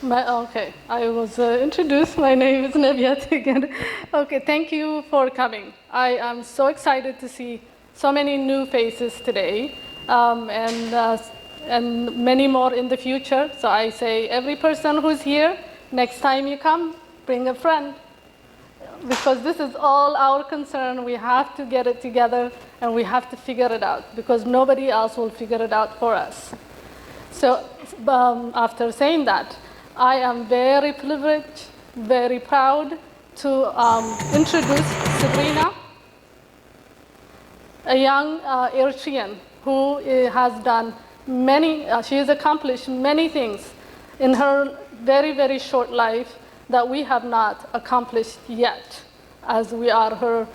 Okay, I was introduced. My name is Nabiat again. Okay, thank you for coming. I am so excited to see so many new faces today, and many more in the future. So I say, every person who's here, next time you come, bring a friend, because this is all our concern. We have to get it together, and we have to figure it out, because nobody else will figure it out for us. So after saying that, I am very privileged, very proud to introduce Sabrina, a young Eritrean who has done she has accomplished many things in her very, very short life that we have not accomplished yet, as we are her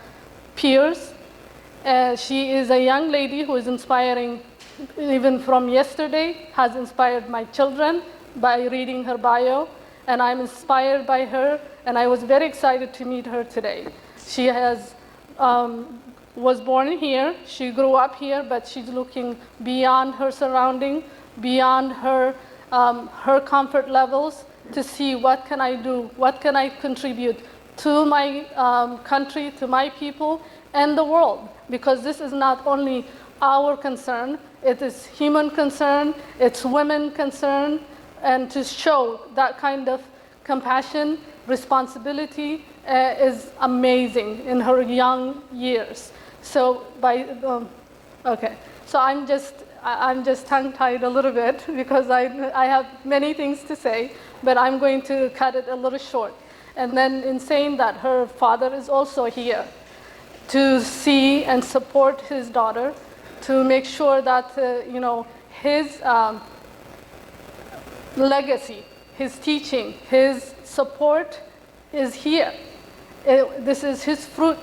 peers. She is a young lady who is inspiring, even from yesterday, has inspired my children by reading her bio, and I'm inspired by her, and I was very excited to meet her today. She was born here, she grew up here, but she's looking beyond her surrounding, beyond her comfort levels, to see what can I do, what can I contribute to my country, to my people, and the world, because this is not only our concern, it is human concern, it's women concern, and to show that kind of compassion, responsibility is amazing in her young years. So so I'm just tongue-tied a little bit because I have many things to say, but I'm going to cut it a little short. And then in saying that, her father is also here to see and support his daughter, to make sure that his legacy, his teaching, his support is here. This is his fruit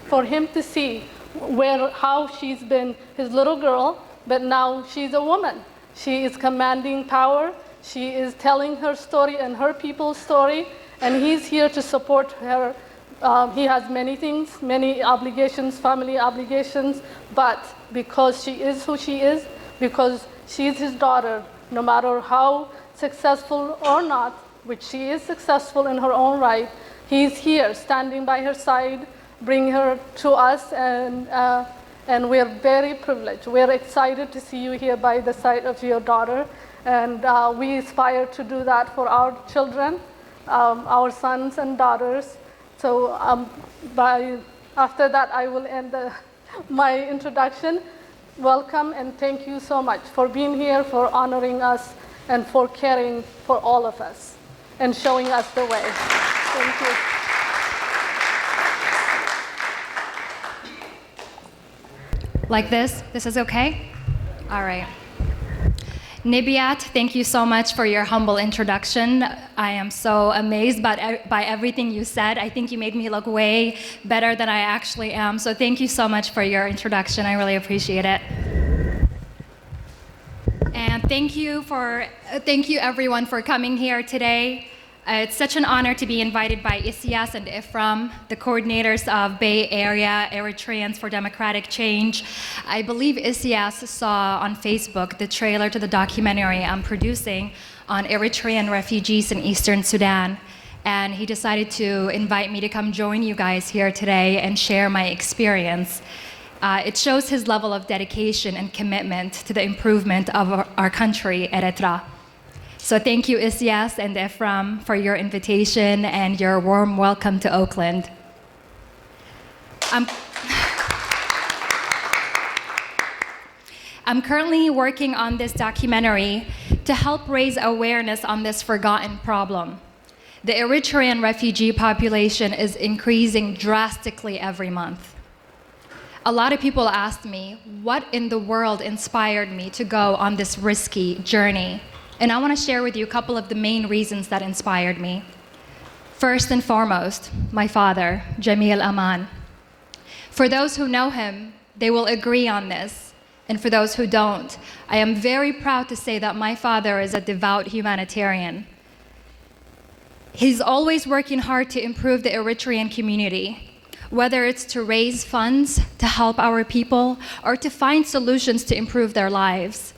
for him to see how she's been his little girl, but now she's a woman. She is commanding power. She is telling her story and her people's story, and he's here to support her. He has many things, many obligations, family obligations, but because she is who she is, because she's his daughter, no matter how successful or not, which she is successful in her own right, he's here standing by her side, bring her to us, and we're very privileged. We're excited to see you here by the side of your daughter, and we aspire to do that for our children, our sons and daughters. So after that, I will end my introduction. Welcome, and thank you so much for being here, for honoring us, and for caring for all of us, and showing us the way. Thank you. Like this? This is okay? All right. Nibiat, thank you so much for your humble introduction. I am so amazed by everything you said. I think you made me look way better than I actually am. So thank you so much for your introduction. I really appreciate it. And thank you everyone for coming here today. It's such an honor to be invited by Isyas and Ifram, the coordinators of Bay Area Eritreans for Democratic Change. I believe Isyas saw on Facebook the trailer to the documentary I'm producing on Eritrean refugees in Eastern Sudan. And he decided to invite me to come join you guys here today and share my experience. It shows his level of dedication and commitment to the improvement of our country, Eritrea. So thank you, Isyas and Ephraim, for your invitation and your warm welcome to Oakland. I'm currently working on this documentary to help raise awareness on this forgotten problem. The Eritrean refugee population is increasing drastically every month. A lot of people asked me, what in the world inspired me to go on this risky journey? And I want to share with you a couple of the main reasons that inspired me. First and foremost, my father, Jamil Aman. For those who know him, they will agree on this. And for those who don't, I am very proud to say that my father is a devout humanitarian. He's always working hard to improve the Eritrean community, whether it's to raise funds to help our people or to find solutions to improve their lives.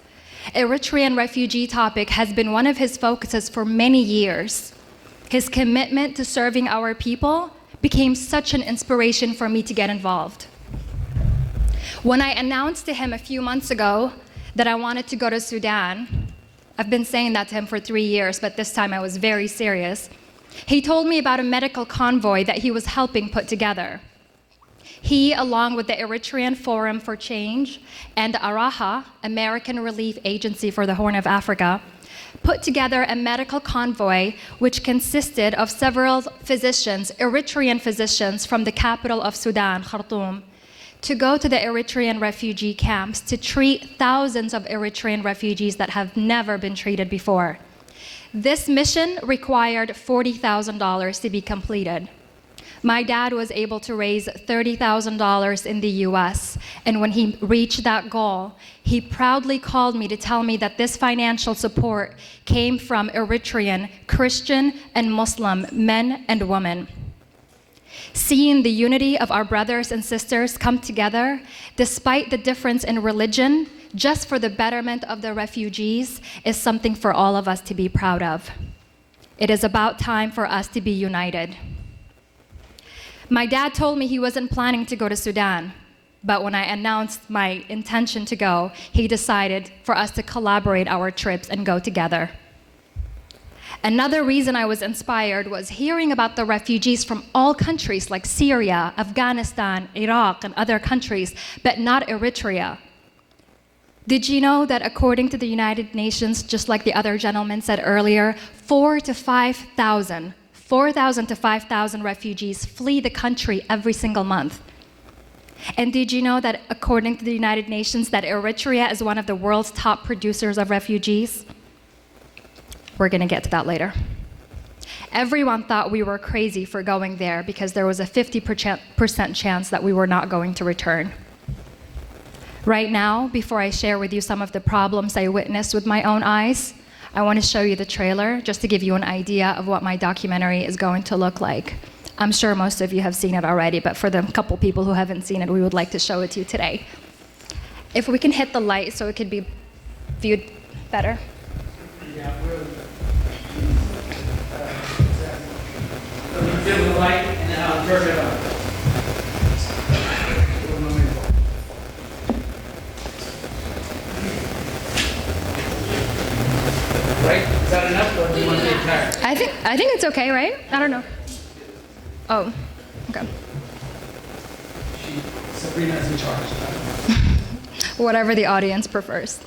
Eritrean refugee topic has been one of his focuses for many years. His commitment to serving our people became such an inspiration for me to get involved. When I announced to him a few months ago that I wanted to go to Sudan, I've been saying that to him for 3 years, but this time I was very serious. He told me about a medical convoy that he was helping put together. He, along with the Eritrean Forum for Change and ARAHA, American Relief Agency for the Horn of Africa, put together a medical convoy which consisted of several physicians, Eritrean physicians from the capital of Sudan, Khartoum, to go to the Eritrean refugee camps to treat thousands of Eritrean refugees that have never been treated before. This mission required $40,000 to be completed. My dad was able to raise $30,000 in the US, and when he reached that goal, he proudly called me to tell me that this financial support came from Eritrean Christian and Muslim men and women. Seeing the unity of our brothers and sisters come together, despite the difference in religion, just for the betterment of the refugees, is something for all of us to be proud of. It is about time for us to be united. My dad told me he wasn't planning to go to Sudan, but when I announced my intention to go, he decided for us to collaborate our trips and go together. Another reason I was inspired was hearing about the refugees from all countries like Syria, Afghanistan, Iraq, and other countries, but not Eritrea. Did you know that according to the United Nations, just like the other gentleman said earlier, 4,000 to 5,000 refugees flee the country every single month? And did you know that according to the United Nations that Eritrea is one of the world's top producers of refugees? We're going to get to that later. Everyone thought we were crazy for going there because there was a 50% chance that we were not going to return. Right now, before I share with you some of the problems I witnessed with my own eyes, I want to show you the trailer just to give you an idea of what my documentary is going to look like. I'm sure most of you have seen it already, but for the couple people who haven't seen it, we would like to show it to you today. If we can hit the light so it could be viewed better. Dim the light and then I'll turn it on. Right? Is that enough or do you want the entire? I think it's okay, right? I don't know. Oh, okay. Sabrina is in charge. Whatever the audience prefers.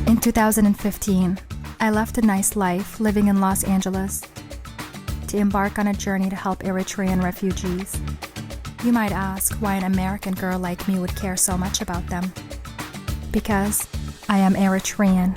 In 2015, I left a nice life living in Los Angeles to embark on a journey to help Eritrean refugees. You might ask why an American girl like me would care so much about them. Because I am Eritrean.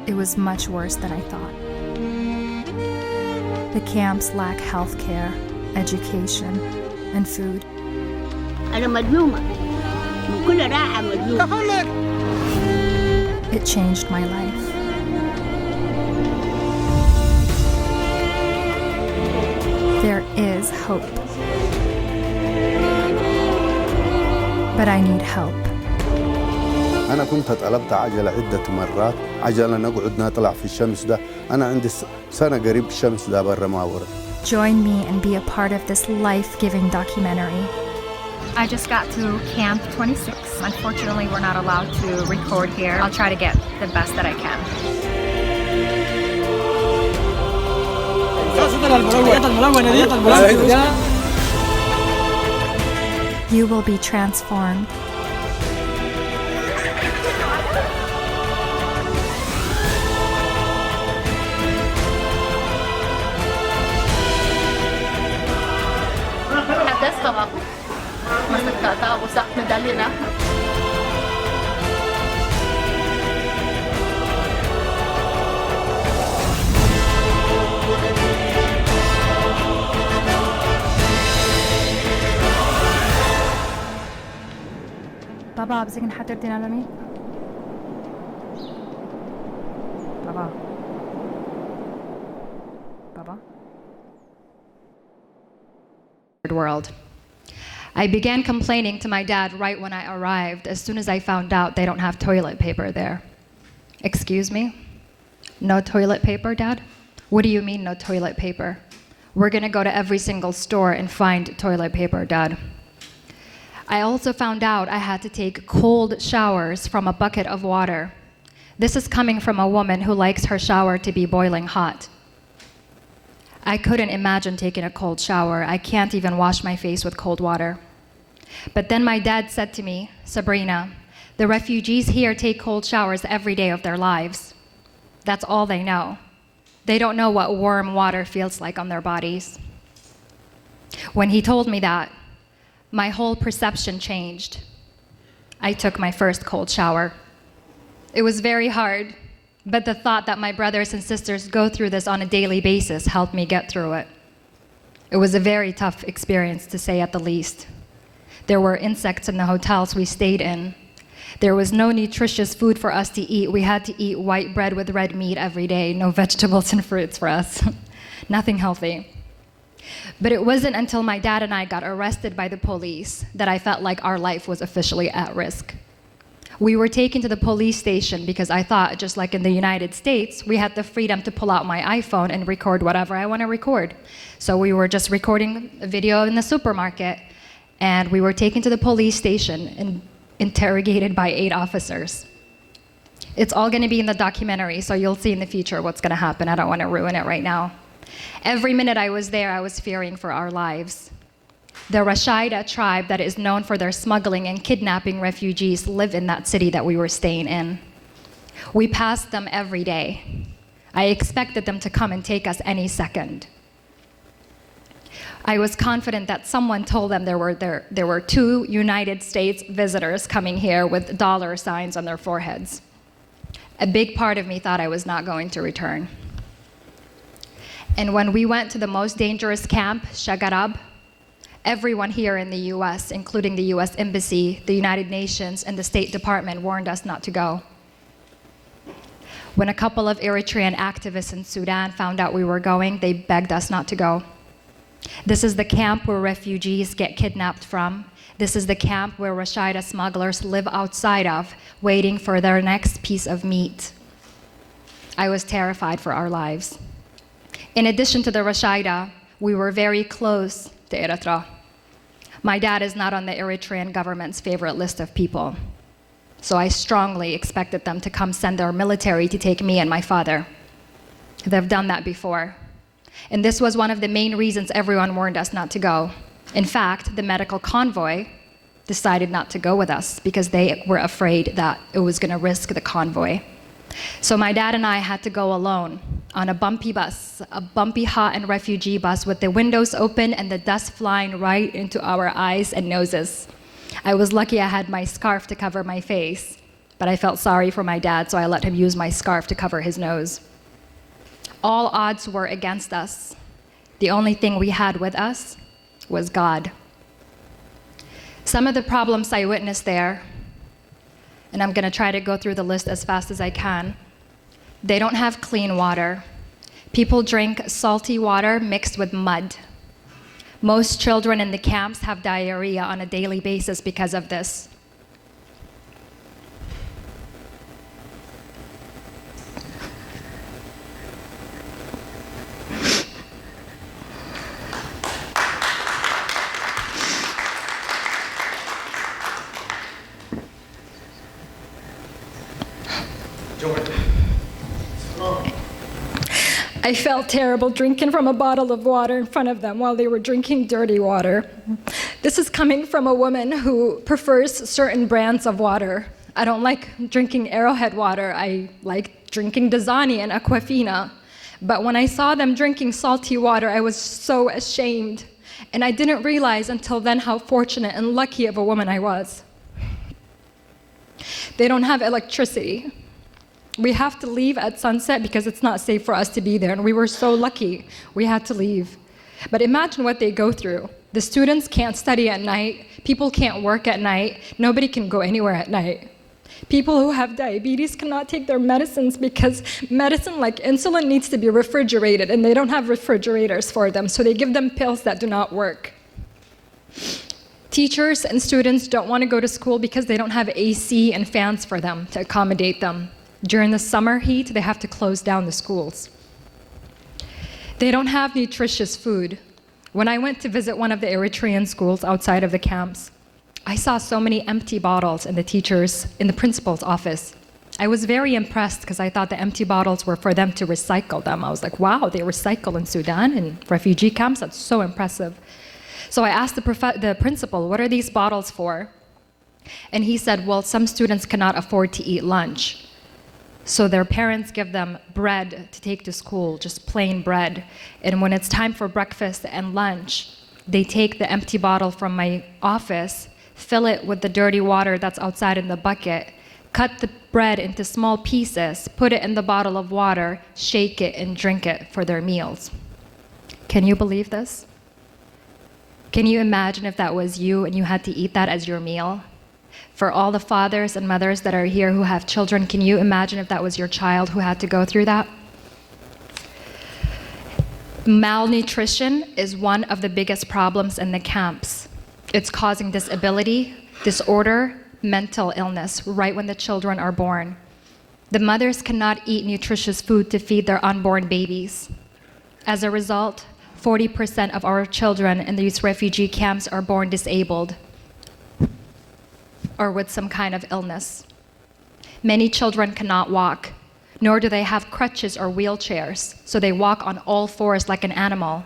It was much worse than I thought. The camps lack health care, education, and food. أنا مظلومة من كل راحة مظلومة. It changed my life. There is hope. But I need help. أنا كنت طلبت عجلة عدة مرات، عجلة نقعد نطلع في الشمس ده، أنا عندي سنة قريب الشمس ده برا ما ورا. Join me and be a part of this life-giving documentary. I just got to Camp 26. Unfortunately, we're not allowed to record here. I'll try to get the best that I can. You will be transformed. Hadaskan ako. Mas nagtatao sa medalya na. بابا بزيك نحضر دينا لمي بابا world. I began complaining to my dad right when I arrived, as soon as I found out they don't have toilet paper there. Excuse me? No toilet paper, Dad? What do you mean, no toilet paper? We're gonna go to every single store and find toilet paper, Dad. I also found out I had to take cold showers from a bucket of water. This is coming from a woman who likes her shower to be boiling hot. I couldn't imagine taking a cold shower. I can't even wash my face with cold water. But then my dad said to me, Sabrina, the refugees here take cold showers every day of their lives. That's all they know. They don't know what warm water feels like on their bodies. When he told me that, my whole perception changed. I took my first cold shower. It was very hard, but the thought that my brothers and sisters go through this on a daily basis helped me get through it. It was a very tough experience, to say at the least. There were insects in the hotels we stayed in. There was no nutritious food for us to eat. We had to eat white bread with red meat every day, no vegetables and fruits for us. Nothing healthy. But it wasn't until my dad and I got arrested by the police that I felt like our life was officially at risk. We were taken to the police station because I thought, just like in the United States, we had the freedom to pull out my iPhone and record whatever I want to record. So we were just recording a video in the supermarket, and we were taken to the police station and interrogated by 8 officers. It's all going to be in the documentary, so you'll see in the future what's going to happen. I don't want to ruin it right now. Every minute I was there, I was fearing for our lives. The Rashaida tribe that is known for their smuggling and kidnapping refugees live in that city that we were staying in. We passed them every day. I expected them to come and take us any second. I was confident that someone told them there were 2 United States visitors coming here with dollar signs on their foreheads. A big part of me thought I was not going to return. And when we went to the most dangerous camp, Shagarab, everyone here in the US, including the US Embassy, the United Nations, and the State Department warned us not to go. When a couple of Eritrean activists in Sudan found out we were going, they begged us not to go. This is the camp where refugees get kidnapped from. This is the camp where Rashaida smugglers live outside of, waiting for their next piece of meat. I was terrified for our lives. In addition to the Rashaida, we were very close to Eritrea. My dad is not on the Eritrean government's favorite list of people. So I strongly expected them to come send their military to take me and my father. They've done that before. And this was one of the main reasons everyone warned us not to go. In fact, the medical convoy decided not to go with us because they were afraid that it was going to risk the convoy. So my dad and I had to go alone on a bumpy bus, a bumpy, hot, and refugee bus with the windows open and the dust flying right into our eyes and noses. I was lucky I had my scarf to cover my face, but I felt sorry for my dad, so I let him use my scarf to cover his nose. All odds were against us. The only thing we had with us was God. Some of the problems I witnessed there, and I'm going to try to go through the list as fast as I can. They don't have clean water. People drink salty water mixed with mud. Most children in the camps have diarrhea on a daily basis because of this. I I felt terrible drinking from a bottle of water in front of them while they were drinking dirty water. This is coming from a woman who prefers certain brands of water. I don't like drinking Arrowhead water. I like drinking Dasani and Aquafina. But when I saw them drinking salty water, I was so ashamed. And I didn't realize until then how fortunate and lucky of a woman I was. They don't have electricity. We have to leave at sunset because it's not safe for us to be there. And we were so lucky we had to leave. But imagine what they go through. The students can't study at night. People can't work at night. Nobody can go anywhere at night. People who have diabetes cannot take their medicines because medicine like insulin needs to be refrigerated, and they don't have refrigerators for them, so they give them pills that do not work. Teachers and students don't want to go to school because they don't have AC and fans for them to accommodate them. During the summer heat, they have to close down the schools. They don't have nutritious food. When I went to visit one of the Eritrean schools outside of the camps, I saw so many empty bottles in the principal's office. I was very impressed because I thought the empty bottles were for them to recycle them. I was like, wow, they recycle in Sudan and refugee camps? That's so impressive. So I asked the principal, what are these bottles for? And he said, well, some students cannot afford to eat lunch. So their parents give them bread to take to school, just plain bread. And when it's time for breakfast and lunch, they take the empty bottle from my office, fill it with the dirty water that's outside in the bucket, cut the bread into small pieces, put it in the bottle of water, shake it, and drink it for their meals. Can you believe this? Can you imagine if that was you and you had to eat that as your meal? For all the fathers and mothers that are here who have children, can you imagine if that was your child who had to go through that? Malnutrition is one of the biggest problems in the camps. It's causing disability, disorder, mental illness right when the children are born. The mothers cannot eat nutritious food to feed their unborn babies. As a result, 40% of our children in these refugee camps are born disabled or with some kind of illness. Many children cannot walk, nor do they have crutches or wheelchairs, so they walk on all fours like an animal.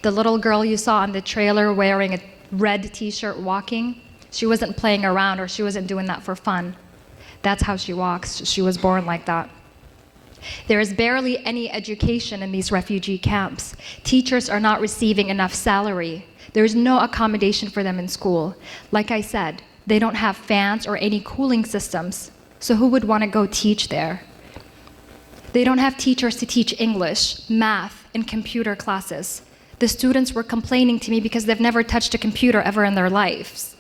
The little girl you saw on the trailer wearing a red t-shirt walking, she wasn't playing around or she wasn't doing that for fun. That's how she walks. She was born like that. There is barely any education in these refugee camps. Teachers are not receiving enough salary. There is no accommodation for them in school. Like I said, they don't have fans or any cooling systems, so who would want to go teach there? They don't have teachers to teach English, math, and computer classes. The students were complaining to me because they've never touched a computer ever in their lives.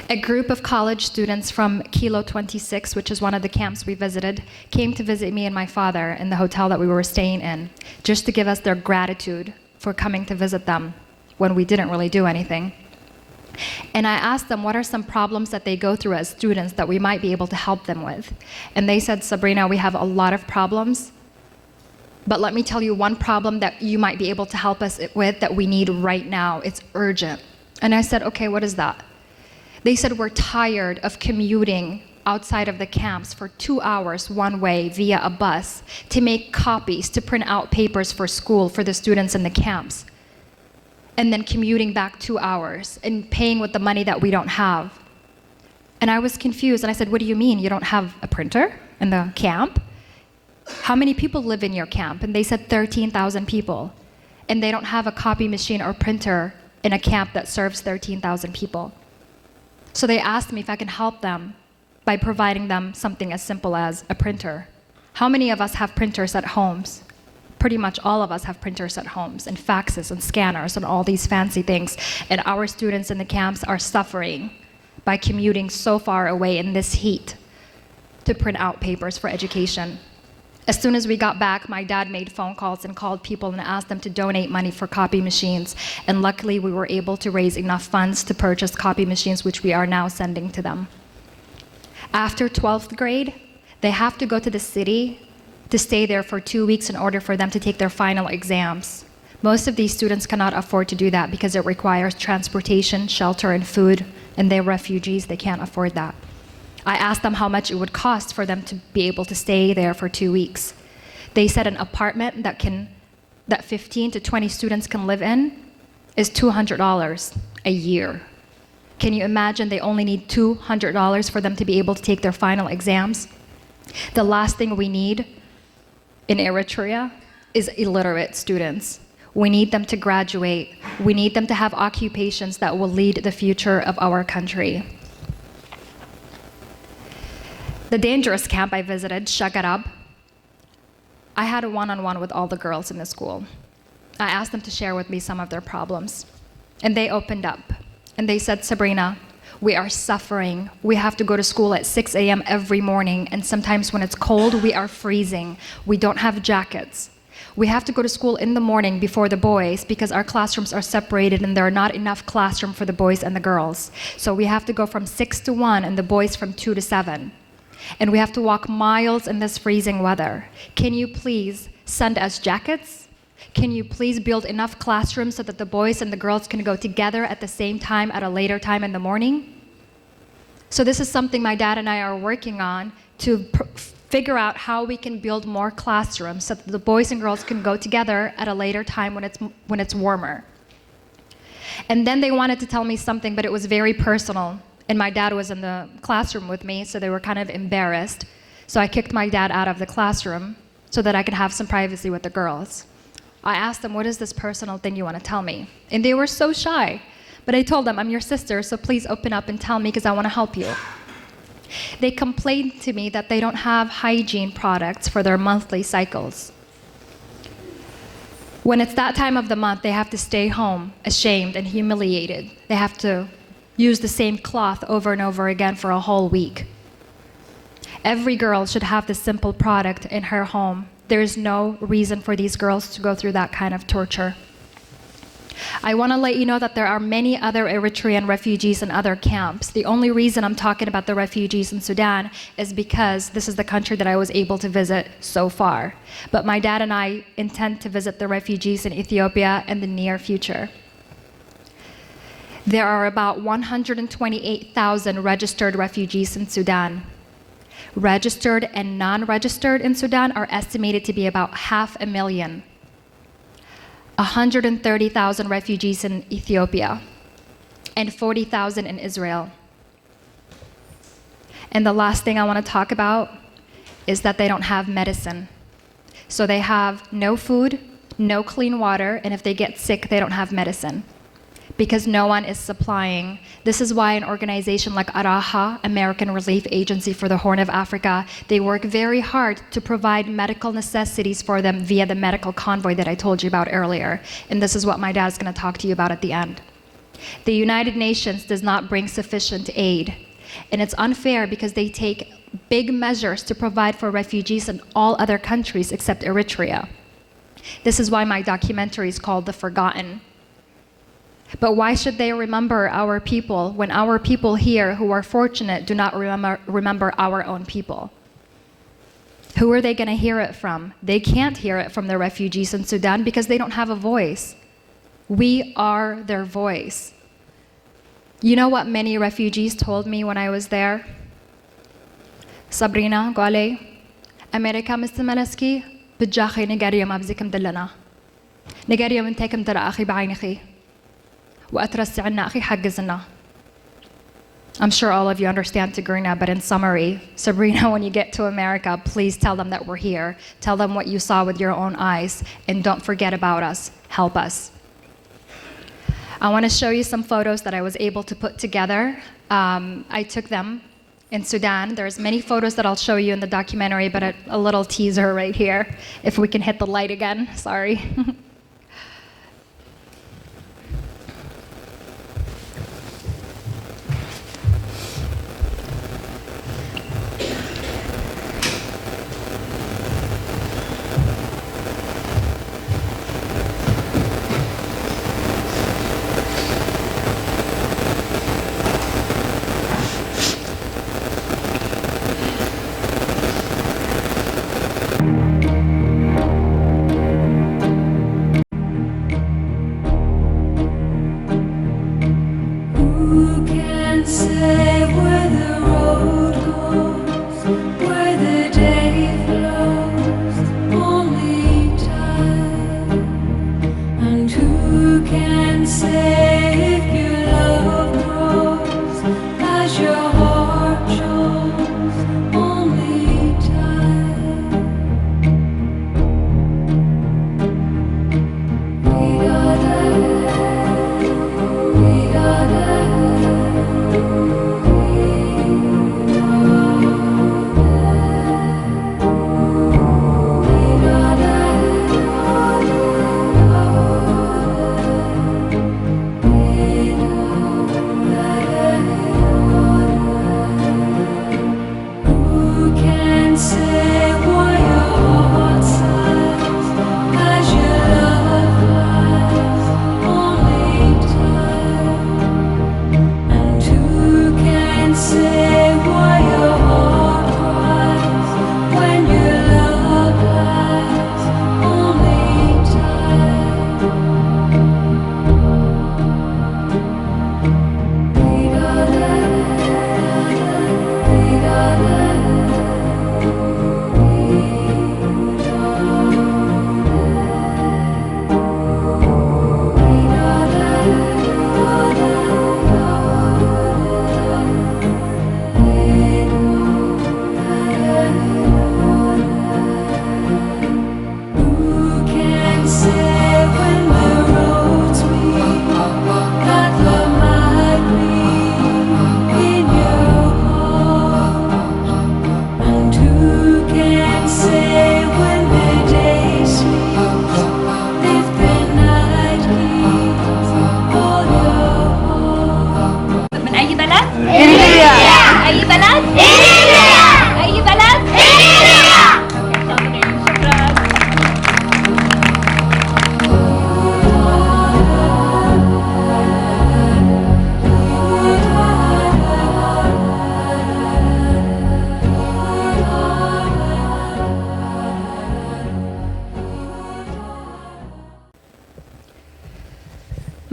A group of college students from Kilo 26, which is one of the camps we visited, came to visit me and my father in the hotel that we were staying in, just to give us their gratitude for coming to visit them when we didn't really do anything. And I asked them what are some problems that they go through as students that we might be able to help them with. And they said, Sabrina, we have a lot of problems, but let me tell you one problem that you might be able to help us with that we need right now. It's urgent. And I said, okay, what is that? They said, we're tired of commuting outside of the camps for 2 hours one way via a bus to make copies, to print out papers for school for the students in the camps, and then commuting back 2 hours and paying with the money that we don't have. And I was confused, and I said, what do you mean? You don't have a printer in the camp? How many people live in your camp? And they said 13,000 people. And they don't have a copy machine or printer in a camp that serves 13,000 people. So they asked me if I can help them by providing them something as simple as a printer. How many of us have printers at homes? Pretty much all of us have printers at homes, and faxes and scanners and all these fancy things. And our students in the camps are suffering by commuting so far away in this heat to print out papers for education. As soon as we got back, my dad made phone calls and called people and asked them to donate money for copy machines. And luckily, we were able to raise enough funds to purchase copy machines, which we are now sending to them. After 12th grade, they have to go to the city to stay there for 2 weeks in order for them to take their final exams. Most of these students cannot afford to do that because it requires transportation, shelter, and food, and they're refugees, they can't afford that. I asked them how much it would cost for them to be able to stay there for 2 weeks. They said an apartment that 15 to 20 students can live in is $200 a year. Can you imagine they only need $200 for them to be able to take their final exams? The last thing we need in Eritrea is illiterate students. We need them to graduate. We need them to have occupations that will lead the future of our country. The dangerous camp I visited, Shagarab, I had a one-on-one with all the girls in the school. I asked them to share with me some of their problems. And they opened up. And they said, Sabrina, we are suffering. We have to go to school at 6 a.m. every morning. And sometimes when it's cold, we are freezing. We don't have jackets. We have to go to school in the morning before the boys because our classrooms are separated and there are not enough classroom for the boys and the girls. So we have to go from 6 to 1 and the boys from 2 to 7. And we have to walk miles in this freezing weather. Can you please send us jackets? Can you please build enough classrooms so that the boys and the girls can go together at the same time at a later time in the morning? So this is something my dad and I are working on to figure out how we can build more classrooms so that the boys and girls can go together at a later time when it's warmer. And then they wanted to tell me something, but it was very personal. And my dad was in the classroom with me, so they were kind of embarrassed. So I kicked my dad out of the classroom so that I could have some privacy with the girls. I asked them, what is this personal thing you want to tell me? And they were so shy. But I told them, I'm your sister, so please open up and tell me because I want to help you. They complained to me that they don't have hygiene products for their monthly cycles. When it's that time of the month, they have to stay home, ashamed and humiliated. They have to use the same cloth over and over again for a whole week. Every girl should have this simple product in her home. There is no reason for these girls to go through that kind of torture. I want to let you know that there are many other Eritrean refugees in other camps. The only reason I'm talking about the refugees in Sudan is because this is the country that I was able to visit so far. But my dad and I intend to visit the refugees in Ethiopia in the near future. There are about 128,000 registered refugees in Sudan. Registered and non-registered in Sudan are estimated to be about 500,000. 130,000 refugees in Ethiopia and 40,000 in Israel. And the last thing I want to talk about is that they don't have medicine. So they have no food, no clean water, and if they get sick, they don't have medicine because no one is supplying. This is why an organization like Araha, American Relief Agency for the Horn of Africa, they work very hard to provide medical necessities for them via the medical convoy that I told you about earlier. And this is what my dad's going to talk to you about at the end. The United Nations does not bring sufficient aid. And it's unfair because they take big measures to provide for refugees in all other countries except Eritrea. This is why my documentary is called The Forgotten. But why should they remember our people when our people here who are fortunate do not remember our own people? Who are they going to hear it from? They can't hear it from the refugees in Sudan because they don't have a voice. We are their voice. You know what many refugees told me when I was there? Sabrina, Gwale, America mistmalaski, بجاخي نجاريا ما بزيكم دلنا. نجاريا من تاكم ترى أخي بعينخي. وأترسي عنا أخي حجزنا. I'm sure all of you understand Tigrinya, but in summary, Sabrina, when you get to America, please tell them that we're here. Tell them what you saw with your own eyes, and don't forget about us. Help us. I want to show you some photos that I was able to put together. I took them in Sudan. There's many photos that I'll show you in the documentary, but a little teaser right here. If we can hit the light again, sorry.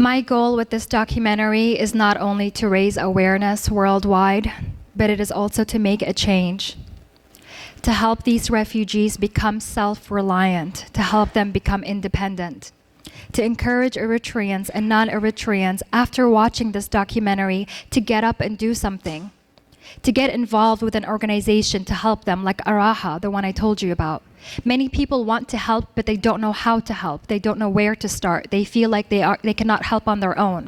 My goal with this documentary is not only to raise awareness worldwide, but it is also to make a change. To help these refugees become self-reliant, to help them become independent. To encourage Eritreans and non-Eritreans after watching this documentary to get up and do something. To get involved with an organization to help them, like Araha, the one I told you about. Many people want to help, but they don't know how to help. They don't know where to start. They feel like they cannot help on their own.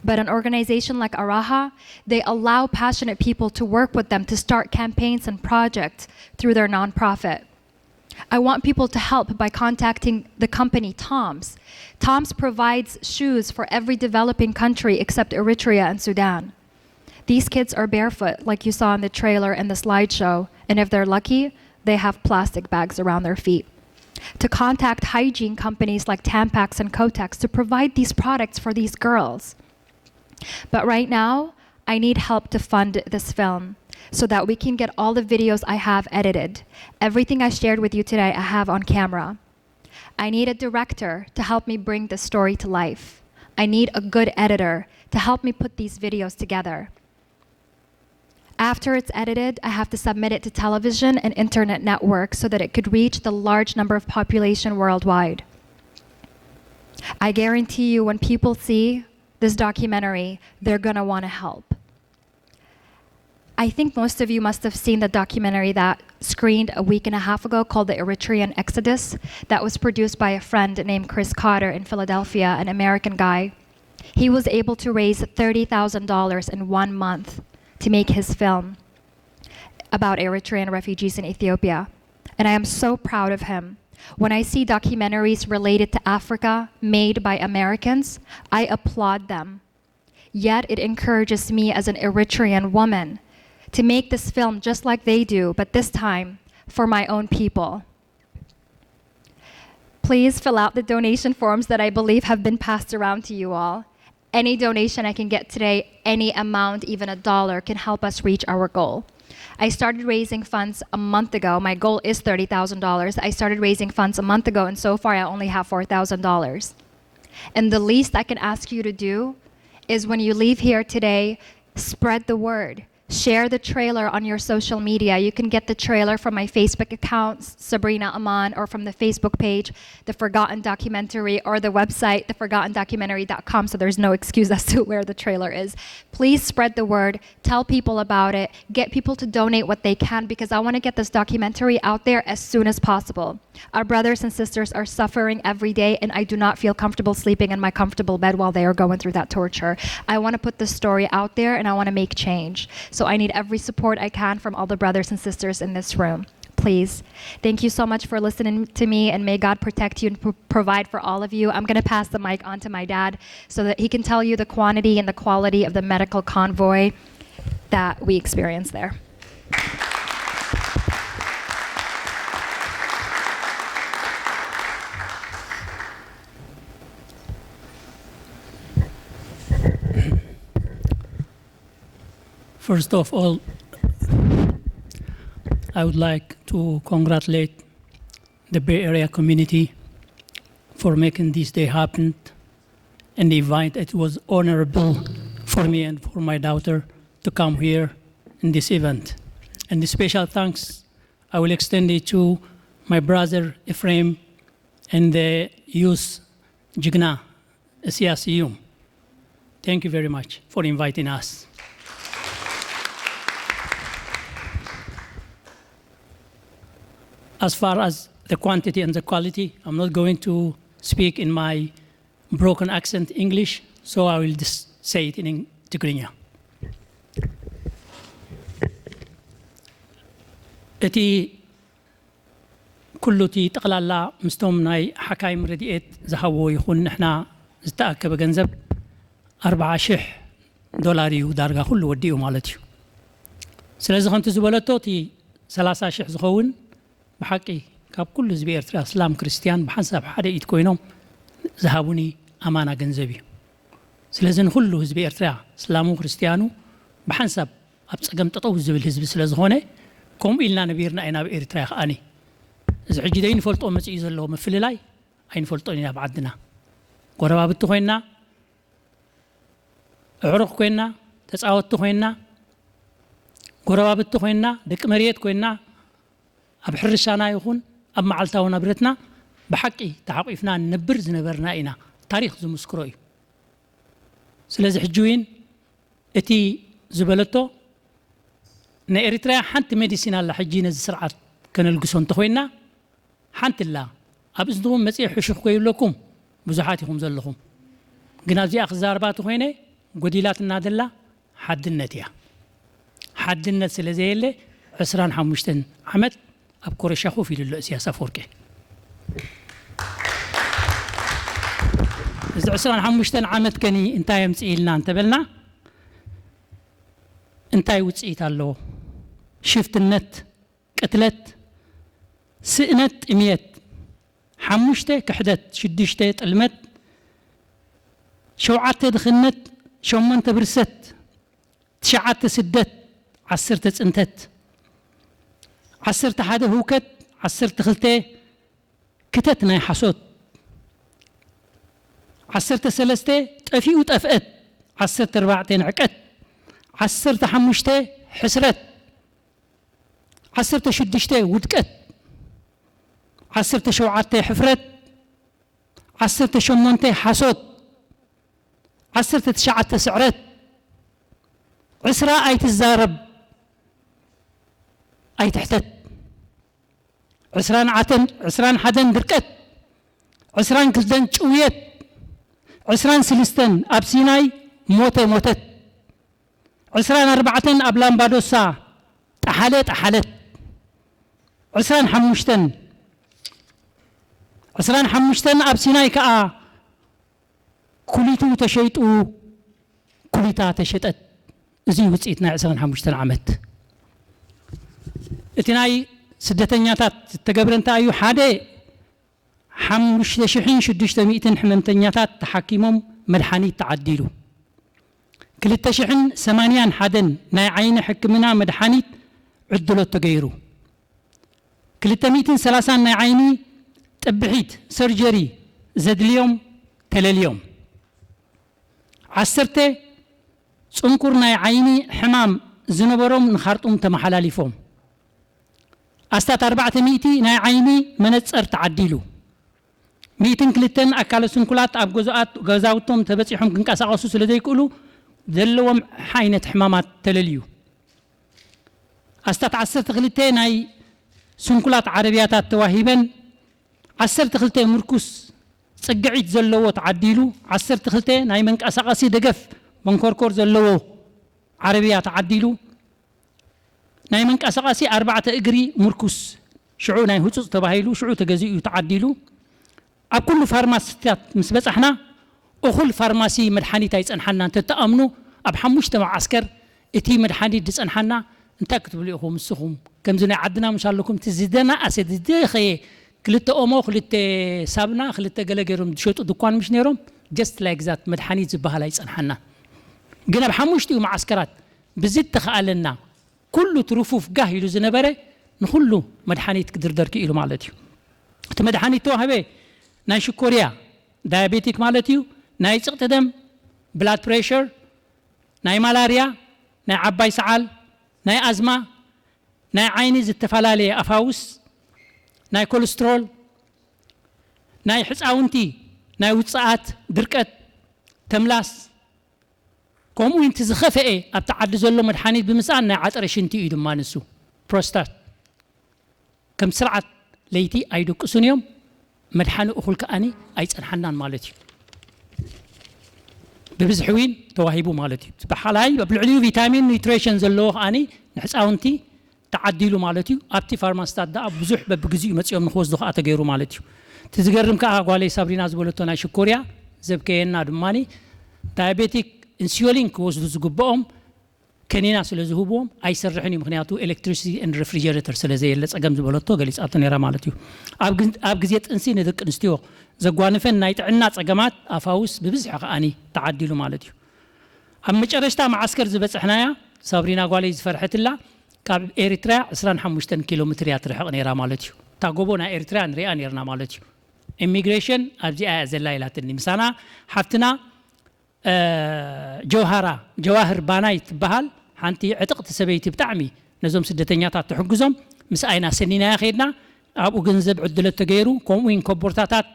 But an organization like Araha, they allow passionate people to work with them to start campaigns and projects through their nonprofit. I want people to help by contacting the company Tom's. Tom's provides shoes for every developing country except Eritrea and Sudan. These kids are barefoot, like you saw in the trailer and the slideshow, and if they're lucky, they have plastic bags around their feet. To contact hygiene companies like Tampax and Kotex to provide these products for these girls. But right now, I need help to fund this film so that we can get all the videos I have edited. Everything I shared with you today, I have on camera. I need a director to help me bring the story to life. I need a good editor to help me put these videos together. After it's edited, I have to submit it to television and internet networks so that it could reach the large number of population worldwide. I guarantee you when people see this documentary, they're gonna wanna help. I think most of you must have seen the documentary that screened a week and a half ago called The Eritrean Exodus that was produced by a friend named Chris Carter in Philadelphia, an American guy. He was able to raise $30,000 in 1 month to make his film about Eritrean refugees in Ethiopia. And I am so proud of him. When I see documentaries related to Africa made by Americans, I applaud them. Yet it encourages me as an Eritrean woman to make this film just like they do, but this time for my own people. Please fill out the donation forms that I believe have been passed around to you all. Any donation I can get today, any amount, even $1, can help us reach our goal. I started raising funds a month ago. My goal is $30,000. I started raising funds a month ago, and so far I only have $4,000. And the least I can ask you to do is when you leave here today, spread the word. Share the trailer on your social media. You can get the trailer from my Facebook account, Sabrina Aman, or from the Facebook page, The Forgotten Documentary, or the website, theforgottendocumentary.com, so there's no excuse as to where the trailer is. Please spread the word, tell people about it, get people to donate what they can, because I want to get this documentary out there as soon as possible. Our brothers and sisters are suffering every day, and I do not feel comfortable sleeping in my comfortable bed while they are going through that torture. I want to put this story out there, and I want to make change. So I need every support I can from all the brothers and sisters in this room. Please. Thank you so much for listening to me, and may God protect you and provide for all of you. I'm going to pass the mic on to my dad so that he can tell you the quantity and the quality of the medical convoy that we experienced there. First of all, I would like to congratulate the Bay Area community for making this day happen, and the event. It was honorable for me and for my daughter to come here in this event. And the special thanks I will extend it to my brother Ephraim and the youth Jigna Siyasiyum. Thank you very much for inviting us. As far as the quantity and the quality, I'm not going to speak in my broken accent English, so I will just say it in Tigrinya. እቲ ኩሉ እቲ ጠቕላላ ምስቶም ናይ ሓካይም ረድኤት ዝሃብዎ ይኹን ንሕና ዝተኣከበ ገንዘብ $40,000 እዩ ዳርጋ ኩሉ ወዲኡ ማለት እዩ። ስለዚ ከምቲ ዝበለቶ እቲ 30,000 ዝኸውን ብሓቂ ካብ ኩሉ ህዝቢ ኤርትራ እስላም ክርስቲያን ብሓንሳብ ሓደ ኢድ ኮይኖም ዝሃቡኒ ኣማና ገንዘብ እዩ። ስለዚ ንኩሉ ህዝቢ ኤርትራ እስላሙ ክርስቲያኑ ብሓንሳብ ኣብ ፀገም ጠጠው ዝብል ህዝቢ ስለ ዝኾነ ከምኡ ኢልና ነቢርና ኢና ኣብ ኤርትራ ይኸኣኒ እዚ ሕጂ ደይ ንፈልጦ መፅኡ ዘለዎ ምፍልላይ ኣይንፈልጦን ኢና ብዓድና ጎረባብቲ ኮይና عرق كوينا تساوت كوينا قرابت كوينا دك مريت كوينا أبحر الشانا يخون أب معلتا ونبرتنا بحقي تحقيفنا نبر زنبرنا إنا تاريخ زمسكروي سلازي حجوين اتي زبلتو نا إريتريا حنت ميديسينا اللي حجينا زسرعة كان القسون تخوينا حنت الله أبزدهم مسيح حشوخ كويل لكم بزحاتكم زلهم قنا زي أخذ زاربات خويني قديلات النادلة حد النتيا حد النت سلازي اللي عسران حمشتن عمد أبكر الشيخو في السياسة فوركي إذا عسران حمشتن عمد كني انتاي مسئيلنا انتبلنا انتاي وتسئيت الله شفت النت قتلت سئنت اميت حمشته كحدت شدشته طلمت شوعته دخنت شومنت برست تشعته سدت عسرت صنتت عسرت حدا هوكت عسرت خلته كتت ناي حسوت عسرت سلسته طفيو طفقت عسرت ربعتين عقت عسرت حمشته حسرت عسرت شدشته ودقت عسرت شوعته حفرت عسرت شمنته حسوت عسرت تشعته سعرت عسرا اي تزارب اي تحتت عسران عتن عسران حدن دركت عسران كلدن شويت عسران سلستن ابسيناي موتت عسران أربعتن أبلان بادوسا تحالت عسران حمشتن أبسيناي كأ كليتو تشيتو كليتا تشتت زي وصيتنا عسران حمشتن عمت اتناي سدتኛታት تقبرنتا أيو حادي حمش شحين شدشت مئتن حممتኛታት تحكيمهم مدحاني تعديلو كلتا شحن 80 حدن ناي عين حكمنا مدحانيت عدلو تغيرو كلتا 230 ناي عيني تبحيت سيرجري زد اليوم تل اليوم عسرته صنكر ناي عيني حمام زنبروم نخرطوم تمحلاليفوم أستات 400 ناي عيني منصر تعديلو 200 كلتن أكال سنكولات أب غزاوتهم تبصيحهم كنقاسقسو سلازي يقولوا دلوم حينة حمامات تلليو أستات 10 خلتين ناي سنكولات عربياتات تواهيبن 10 خلتين مركوس صقعيت زلوو تعديلو 10 خلتين ناي منقاسقسي دقف منكوركور زلوو عربيات تعديلو ناي منقاسقسي 4 اجري مركوس شعو ناي هصص تباهيلو شعو تجزيو تعديلو أكل فارماسيات مسبصحنا أخل فارماسي مدحانيت يصنحنا انت تأمنوا أب حمشت مع عسكر اتي مدحانيت يصنحنا انت كتبوا لي اخوم السخوم كم زنا عدنا ان شاء الله لكم تزيدنا اسد دخي كلت اومو كلت سابنا كلت غلغيرم شوطو دكان مش نيروم جست لايك ذات مدحانيت زبها يصنحنا غنا بحمشتي مع عسكرات بزيد تخالنا كله ترفوف قاهلو زنبره نخلو مدحانيت كدردر كيلو مالتي تمدحانيت توهبه ناي شكوريا دايابيتيك مالتيو ناي صقت دم بلاد بريشر ناي مالاريا ناي عباي سعال ناي ازمه ناي عيني زتفالالي افاوس ناي كوليسترول ناي حصاونتي ناي وصات درقت تملاس كومو انت زخفئ ابتعد زلو مدحانيت بمسان ناي عطر شنتي يدم مانسو بروستات كم سرعه ليتي ايدقسون يوم مدحانو اخل كاني ايصنحنان مالتي ببزحوين تواهيبو مالتي بحالاي ببلعليو فيتامين نيوتريشن زلو اني نحصاونتي تعديلو مالتي ابتي فارماستات دا بزح ببغزيو مصيوم نخوز دخ اتغيرو مالتي تزغرم كا غالي سابرينا زبلتونا شكوريا زبكينا دماني دايابيتيك انسولين كوزدو زغبوم كنينا سلازهوبوم اي سرحني مخنياتو الكتريسيتي اند ريفريجريتور سلازي لصقم زبلتو غليص اتنيرا مالتي اب غزيت انسي ندق انستيو زغوانفن نايطعنا صقمات افاوس ببزح اني تعديلو مالتي ام مጨረشتا معسكر زبصحنايا سابرينا غالي زفرحتلا كاب إريتريا 25 كيلومتر يترحق نيرا مالتي تاغوبونا إريتريا نريا نيرنا مالتي immigration ابزي ازلا يلاتني مسانا حفتنا جواهر بانايت بهال حنتي عتقت سبيتي بتعمي نزوم سدتنياتات تحجزهم مسأينا سنينا خيرنا أبو جنزب عدلت تجيرو كومين كبرتاتات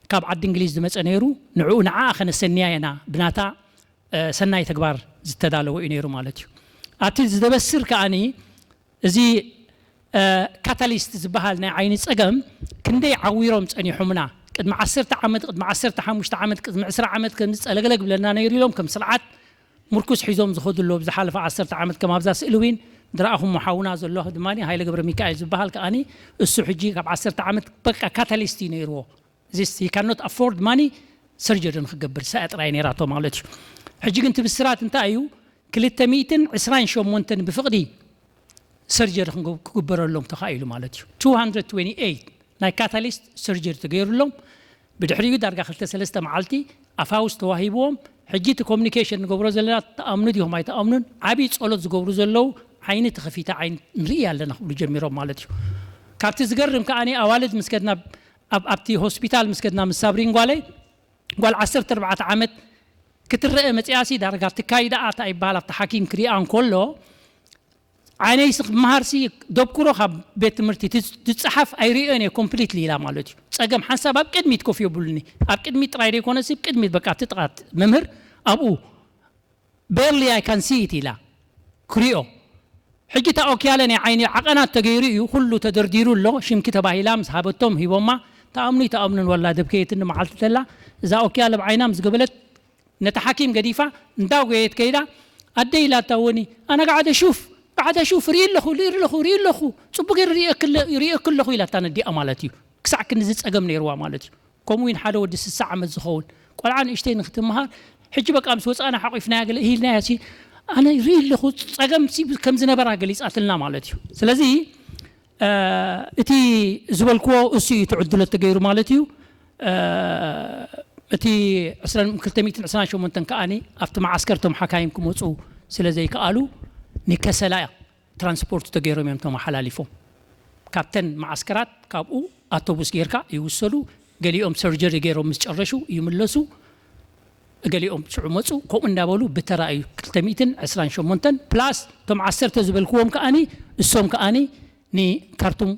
كاب عد إنجليز دمت أنيرو نعو نعاخن السنيانا بناتا سناي تكبار زتدالو إنيرو مالتيو أتيز دبسر كأني زي كاتاليست زبهالنا عيني سقم كندي عويرهم تاني حمنا قد مع 10 عمد قد مع 10 15 عمد قد مع 10 عمد كنس ألقلق بلنا نيري لهم كم سرعات مركز حيزوم زخود له بزحالف 10 عمد كما بزاس إلوين دراهم محاونا زلوه دماني هاي لقبر ميكائيل زبهال كأني السحجي كاب 10 عمد بقى كاتاليستي نيرو this he cannot afford money surgery نخجبر ساعة رايني راتو مالتش حجي انت بالسرات انت ايو كلتا ميتن 20 شو مونتن بفقدي surgery نخجبر لهم تخيلوا مالتش 228 ناي كاتاليست surgery تغير لهم بدحريو دارقا خلتا سلستا معالتي افاوس تواهيبوهم حجي communication نقبرو زلنا تأمنو ديهم هاي تأمنون عبي تصولت زقبرو زلو عيني تخفيتا عين نريا لنا نخبرو جميرو مالتش كابتي زقرم كأني اوالد مسكتنا أبتي هوسبيتال مسكتنا من سابرين قال 14 عمد كتر متياسي درجات كايدا أتا إبالة تحكيم كريان كله عيني يسق مهارسي دبكرو خب بيت مرتي تتصحف أيريني كومبليتلي لا مالتي سأقام حسب أبكد ميت كوفيو بولني أبكد ميت رايري كونسي بكد ميت بقى تتقات ممهر أبو barely I can see it لا كريو حجي تأوكيالني عيني عقنا تغيريو كله تدرديرو له شيم كتبه لامس هابتهم هيوما تأمنون ولا دبكيت إنه معلت تلا إذا أوكيال بعينام زقبلت نتحكيم قديفة نداو قيت كيدا أدي لا توني أنا قاعد أشوف ريل له صبغ ريق كله إلى تندي أمالتي كسع كنزت أجمني روا مالتي كموين حدا ودي الساعة مزخون قال عن إشتين ختمها حجي بقى أمس أنا حقيفنا قال هي ناسي أنا ريل له أجم سيب كم زنبرة قليس أتلنا مالتي سلازي اتي زبالكو اسي تعدل التغير مالتيو اتي اصلا كلتميت عسنا شو منتن كاني افت مع عسكرتهم حكايمكم وصو سلازي قالوا نكسلا ترانسبورت تغيرهم يمتم حلاليفو كابتن مع عسكرات كابو اتوبوس غيركا يوصلوا قاليهم سيرجري غيرهم مسጨረሹ يملسوا قاليهم صعمصو كوم እንዳበሉ بتراي كلتميت عسنا شو منتن بلاس تم 10 زبالكوم كاني السوم كاني ني كارتوم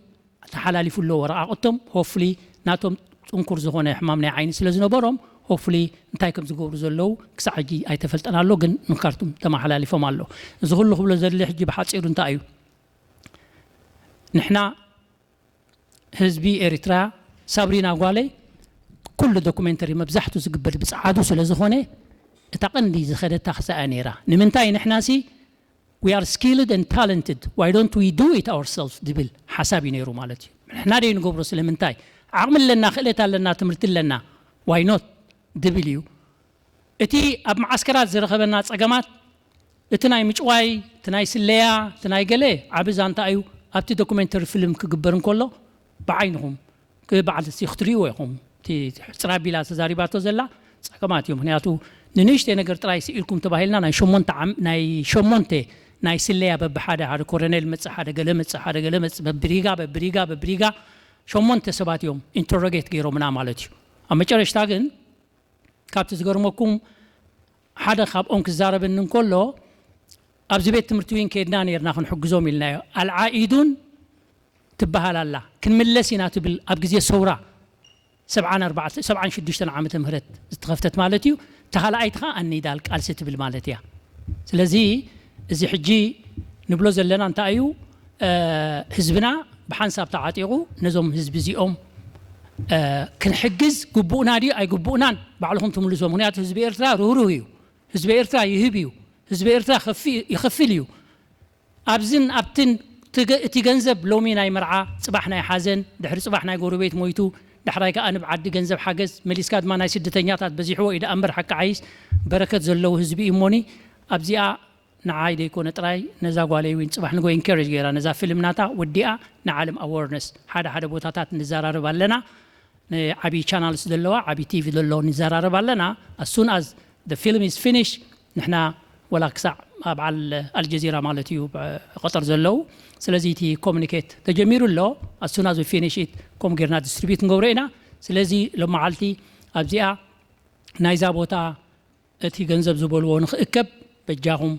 تحلالي فلو وراء قطم هوفلي ناتهم انكر زغونه حمامنا عين سلازنا برام هوفلي انتايكم زغور زلو كسعجي اي تفلطنا له كن نكارتوم تما حلالي فما له زغلو خبل زل حجي بحاصير انت ايو نحنا حزبي اريترا سابرينا غالي كل دوكيومنتري مبزحته زقبل بصعادو سلازخونه تقندي زخدت تخسانيرا نمنتاي نحناسي we are skilled and talented why don't we do it ourselves دبل حسابي نيرو مالتي احنا دي نقبرو سلمنتاي عقمل لنا خليتا لنا تمرت لنا why not دبليو اتي اب معسكرات زرخبنا صقمات اتناي مچواي تناي سليا تناي غلي عبزانتا ايو ابتي دوكيومنتري فيلم كغبرن كله بعينهم كبعد سيختريو يقوم تي صرابيلا زاريباتو زلا صقمات يوم هنياتو ننشتي نغير طراي سيلكم تباهلنا ناي شومونتي ناي سليا ببحاده هذا كورنيل مص حدا غلمص ببريغا شومونت سبات يوم انتروجيت غيرو منا مالتي اما چرشتا گن كابتس غرمكم حدا خاب اونك زاربن كله ابز بيت تمرتوين كيدنا نيرنا خنحجزوم يلنا العائدون تبهال الله كنملسينا تبل ابغزي سورا 76 عامه مهرت استغفتت مالتي تخال ايتخا اني دالك قالست بالمالتيا سلازي زي حجي نبلو زلنا انت ايو حزبنا بحنساب تعاطيقو نزوم حزب زيوم كنحجز قبونا دي اي قبونان بعلهم تملزوم هناك حزب ارترا رورويو حزب ارترا يهبيو حزب ارترا يخفليو ابزن ابتن تيغنزب لومي ناي مرعى صباحنا يحزن دحر صباحنا غوربيت مويتو دحرايك انا بعد غنزب حجز مليسكاد ما ناي سدتنياتات بزيحو الى امر حق عيس بركه زلو حزبي موني ابزيا نعاي دي يكون طراي نزا غالي وين صباح نغو انكورج غيرا نزا فيلمناتا وديا نعلم اورنس حدا بوتاتات نزارارب لنا عبي channels دلوا عبي تي في دلوا نزارارب لنا as soon as the film is finished نحنا ولا كسع على الجزيره مالتي قطر زلو سلازي تي communicate تجمير له as soon as we finish it كوم غيرنا distribute نغورينا سلازي لما علتي ابزيا نايزا بوتا እቲ ገንዘብ ዝበልዎ ንኽእከብ በጃኹም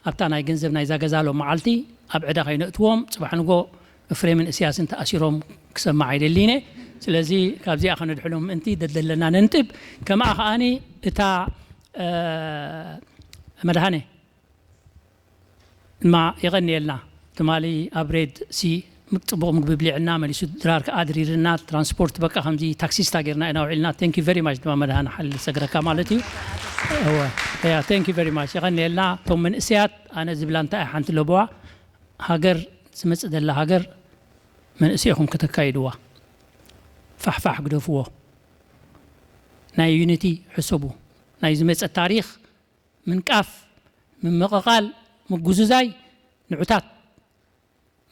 ኣብታ ናይ ገንዘብ ናይ ዛገዛሎ መዓልቲ ኣብ ዕዳ ከይነእትዎም ጽባሕ ንጎ ፍሬምን እስያስን ተኣሲሮም ክሰማዕ አይደሊነ ስለዚ ካብዚኣ ከነድሕሎም እንቲ ደለለና ነንጥብ ከማኣ ኸኣኒ እታ መድሃነ ما يغنيلنا تمالي أبريد سي مكتوب مقبلينا مالي سدرار كأدريرنا ترانسبورت بقى همزي تاكسي استاجرنا أنا وعلنا thank you very much تمام مدهنا حل سجرة كمالتي هو يا thank you very much يغنيلنا ثم من إسيات أنا زبلان تاع حنت لبوا هاجر سمعت دللا هاجر من إسيهم كتكايدوا فح قدفوه ناي يونيتي حسبه ناي زمت التاريخ من كاف من مقال مجوزاي نعتات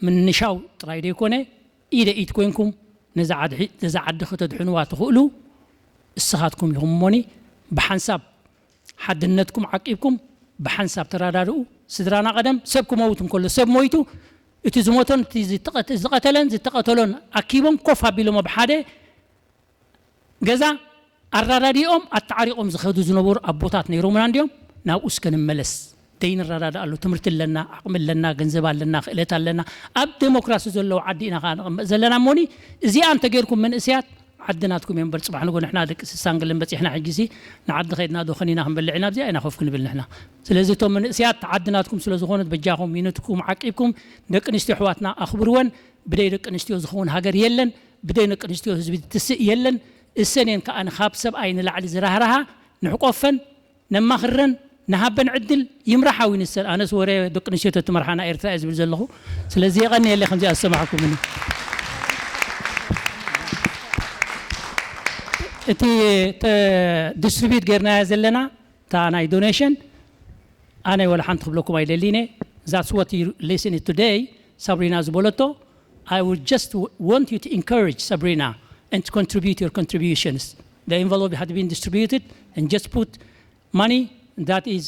من نشاو ترايد يكونه إذا إيدكوينكم نزعد خطة حنوات تقولوا الصهاتكم يهموني بحنساب حد النتكم عقيبكم بحنساب ترادارو سدرانا قدم سبكم موتهم كله سب مويتو اتزموتون تزقتلن زتقتلون أكيبهم كوفا بلو مبحده جزا الراديوم التعريقهم زخدو زنبور أبوتات نيرومن عندهم ناو أسكن ملس دين الرادة قالوا تمرت لنا عقم لنا جنزب لنا خلت لنا أب ديمقراطية زلوا عدينا زلنا موني زي أنت غيركم من إسيات عدناتكم يوم برد صباح نقول إحنا هذاك السانقل بس إحنا عجزي نعد خيدنا دخلنا هم بالعناب زي أنا خوفكن بالنحنا سلزي توم من إسيات عدناتكم سلزخون بجاهم مينتكم عقيبكم دك نستحواتنا أخبروان بدي دك نستيوزخون هاجر يلن بدي دك نستيوز بتسق يلن السنين كأن خاب سب أين العلي زرهرها نحقفن نما خرن نهابن عدل يمرحوا ونسال أنا سوري دق نشيت تمرحنا إرتاز بالزلخو سلزي غني اللي خمسة أسمعكم منه إتي distribute غيرنا زلنا تانا donation أنا ولا حنطلب لكم أيدلينه that's what you listen today Sabrina Zboloto I would just want you to encourage Sabrina and to contribute your contributions the envelope had been distributed and just put money that is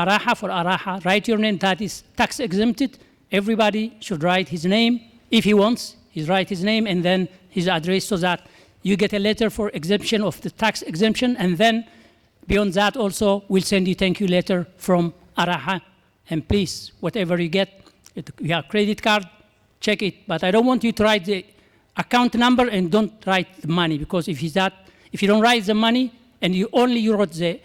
Araha for Araha. Write your name that is tax exempted. Everybody should write his name if he wants. He write his name and then his address so that you get a letter for exemption of the tax exemption. And then beyond that also we'll send you thank you letter from Araha. And please, whatever you get, you have credit card, check it. But I don't want you to write the account number and don't write the money because if you don't write the money and you wrote the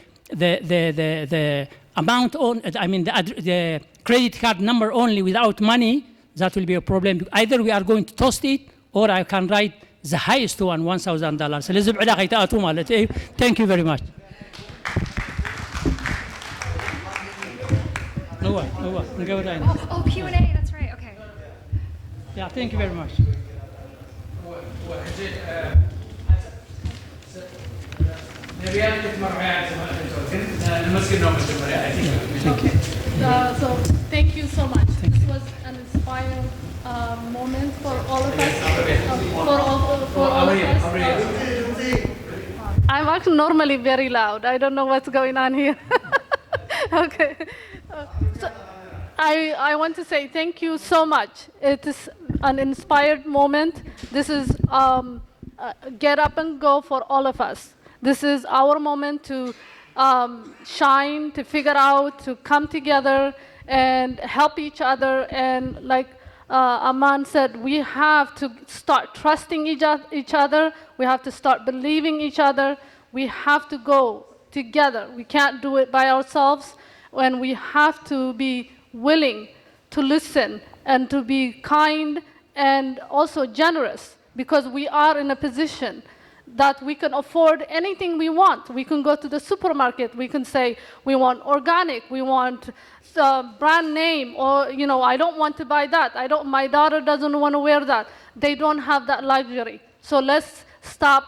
amount on I mean the credit card number only without money that will be a problem either we are going to toast it or I can write the highest one $1,000 so لازم عدا خيتاتو مالتي thank you very much no نقول راينا oh Q&A that's right okay yeah thank you very much So thank you so much. This was an inspiring moment for all of us. For all of us. I'm actually normally very loud. I don't know what's going on here. Okay. So I want to say thank you so much. It is an inspired moment. This is get up and go for all of us. This is our moment to shine, to figure out, to come together and help each other. And like Aman said, we have to start trusting each other. We have to start believing each other. We have to go together. We can't do it by ourselves. And we have to be willing to listen and to be kind and also generous, because we are in a position that we can afford anything we want. We can go to the supermarket. We can say, we want organic, we want brand name, or, you know, I don't want to buy that. My daughter doesn't want to wear that. They don't have that luxury. So let's stop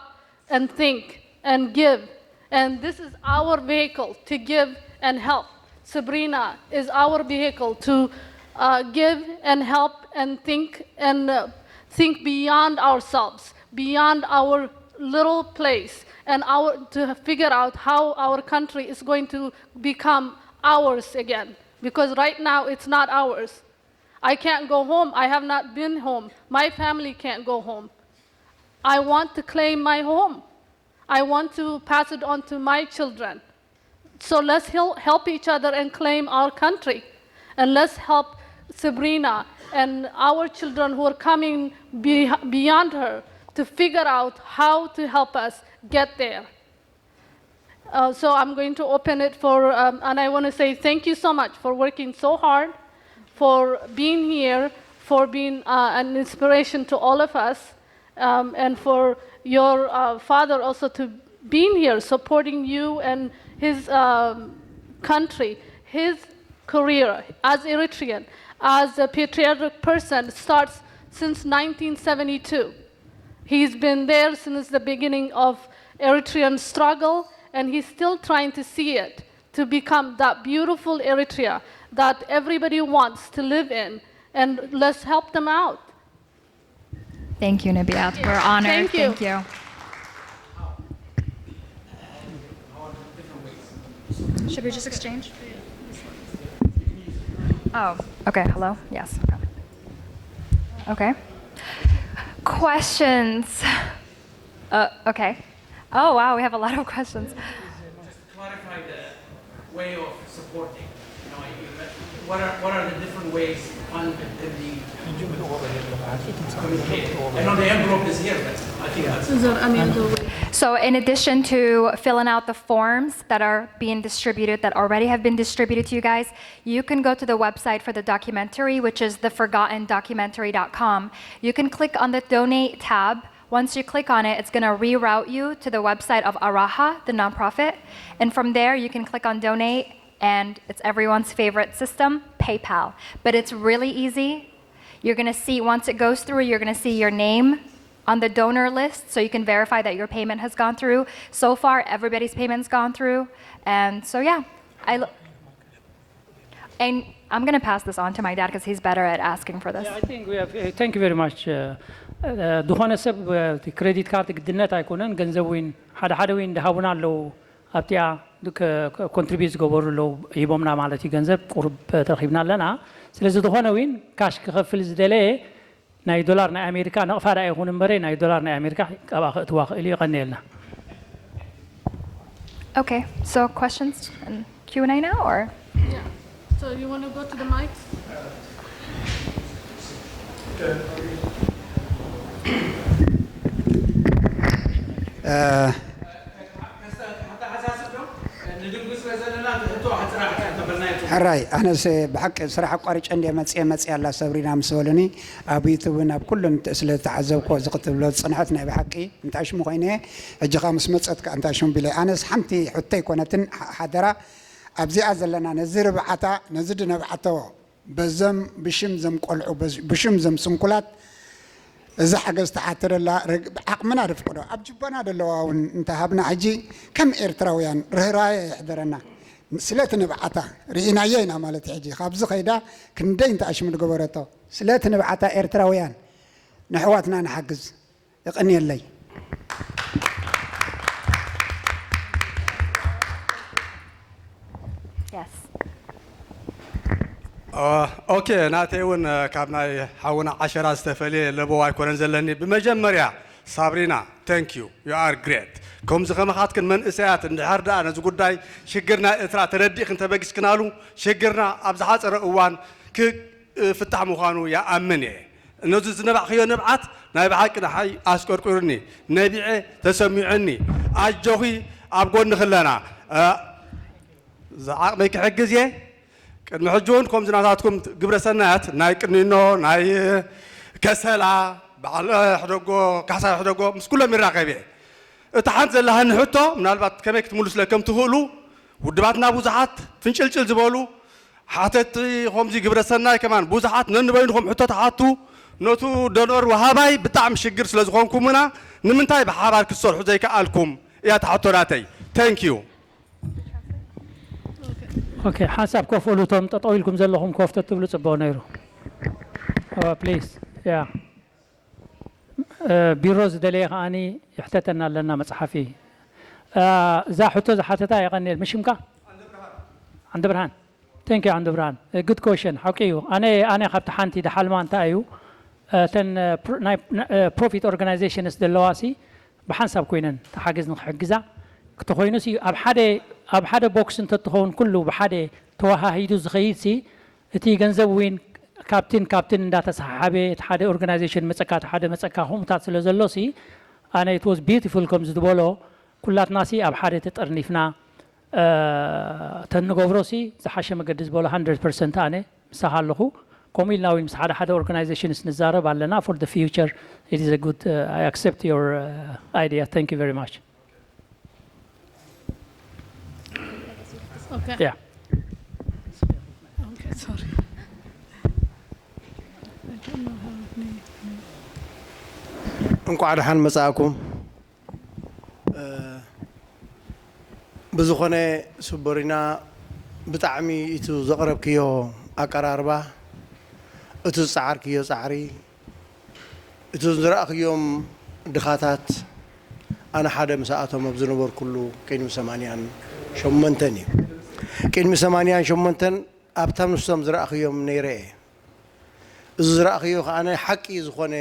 and think and give. And this is our vehicle to give and help. Sabrina is our vehicle to give and help and think beyond ourselves, beyond our little place, and to figure out how our country is going to become ours again. Because right now it's not ours. I can't go home. I have not been home. My family can't go home. I want to claim my home. I want to pass it on to my children. So let's help each other and claim our country. And let's help Sabrina and our children who are coming beyond her to figure out how to help us get there. So I'm going to open it for, and I want to say thank you so much for working so hard, for being here, for being an inspiration to all of us, and for your father also to being here, supporting you and his country, his career as Eritrean, as a patriotic person starts since 1972. He's been there since the beginning of Eritrean struggle, and he's still trying to see it, to become that beautiful Eritrea that everybody wants to live in, and let's help them out. Thank you, Nabiat. We're honored. Thank you. Thank you. Should we just exchange? Oh, okay. Hello? Yes. Okay. Questions? Okay. Oh, wow. We have a lot of questions. Just to clarify the way of supporting. What are the different ways on the I know the envelope is here, but I think that's... Is there any other way? So in addition to filling out the forms that are being distributed, that already have been distributed to you guys, you can go to the website for the documentary, which is theforgottendocumentary.com. You can click on the donate tab. Once you click on it, it's going to reroute you to the website of Araha, the nonprofit. And from there, you can click on donate, and it's everyone's favorite system, PayPal. But it's really easy. You're going to see, once it goes through, you're going to see your name on the donor list, so you can verify that your payment has gone through. So far, everybody's payment's gone through. And so, yeah. And I'm going to pass this on to my dad because he's better at asking for this. Yeah, I think we have, thank you very much. دخان سب كريديت كارد قدنات أيقونن جنزوين حدا وين دهونا لو أبتيا دوك كونتريبيوت جبر لو يبومنا مالتي جنزب قرب ترخيبنا لنا سلزة دخان وين كاش كخفل زدلة ناي دولار ناي أمريكا نقفر أيقونن بري ناي دولار ناي أمريكا أبغى تواق إلي قنيلنا. Okay, so questions and Q&A now, or? Yeah. So you want to go to the mic? حراي أنا بحق صراحة قارج عندي متسي الله سابرينا مسولني أبيت ونا بكل تسلة تعزوك وزقت بلاد صنعتنا بحقي أنت عش مغينة الجغام سمتك أنت عشون بلي أنا حمتي حتى كونتن حدرة أبزي أزلنا نزير بعتا نزدنا بعتا بزم بشمزم قلعو بشمزم سمكولات إذا حجزت عتر الله عقمنا رفقنا أبجبنا دلوا انتهبنا عجي كم إرتراويان رهراي يحضرنا سلاتنا بعتا رينا يينا مالت عجي خابز خيدا كندين تأشمل جبرته سلاتنا بعتا إرتراويان نحواتنا نحجز يقني اللي Yes. اوكي ناتيون كابنا حاونا 10 استفلي لبوا يكون زلني بمجمريا صابرينا ثانك يو يو ار جريت كم زخمخات كن من اسيات اندحر دا انا زغداي شجرنا اترا ترديق انت بقس كنالو شجرنا ابز حصر اوان ك فتح مخانو يا امني نوز زنبع خيو نبعت ناي بحقنا حي اسقرقرني نبيعي تسمعني اجوخي ابغون خلنا زعق ميك حجزيه قد محجون كم زناتاتكم قبر سنات ناي قنينو ناي كسلا بعل حدقو كحسا حدقو مس كله مراقبه اتحنت زلها نحطو منالبات كميك تملس لكم تقولوا ودباتنا بوزحات فنشلشل زبولو حاتت خمزي قبر سناي كمان بوزحات ننبينكم حطو تحاتو نوتو دونور وهاباي بتعم شجر سلازخونكمنا نمنتاي بحابال كسرحو زي كالكم يا تحطوراتي ثانك يو اوكي حسب كفولتهم تطويلكم زلهم كفته تبلو صبو نيرو بليز يا بيروز دليغ اني يحتتنا لنا مصحفي ذا حتو ذا حتتا يغني مشمكا عند برهان ثانك يو عند برهان جود كويشن حقيقي انا خبت حنتي دحلمان تايو تن بروفيت اورجانيزيشنز دلواسي بحسب كوينن تحجز نحجزا كتخوينسي اب حدا أب حدا بوكس أنت تخون كله بحدا توها هيدو زخيتي تي جنزب وين كابتن داتا صحابي حدا organization مسكات حدا مسكا هم تاتصل زلوسي أنا it was beautiful كم زدبولو كلات ناسي أب حدا تترنيفنا تنقوفروسي زحاشة مقدس بولا 100% أنا مسحالله كوميل ناوي مسحالة حدا organization نزارب علينا for the future it is a good I accept your idea thank you very much. Okay. Yeah. Okay, sorry. I don't know how እንኳን ደህና መጻአኩም ብዙኾነ ሰብሪና ብጣዕሚ እቲ ዘቕረብክዮ ኣቀራርባ እቲ ጻዕርክዮ ጻዕሪ እቲ ዝረኣኽዮም ድኻታት ኣነ ሓደ مساءቶም ኣብ ዝነበሩ ኩሉ ቅድሚ 88 እዩ ቅድሚ 88 ኣብታ ንሶም ዝረኣኽዮም ነይረ እዚ ዝረኣኽዮ ከኣነ ሓቂ ዝኾነ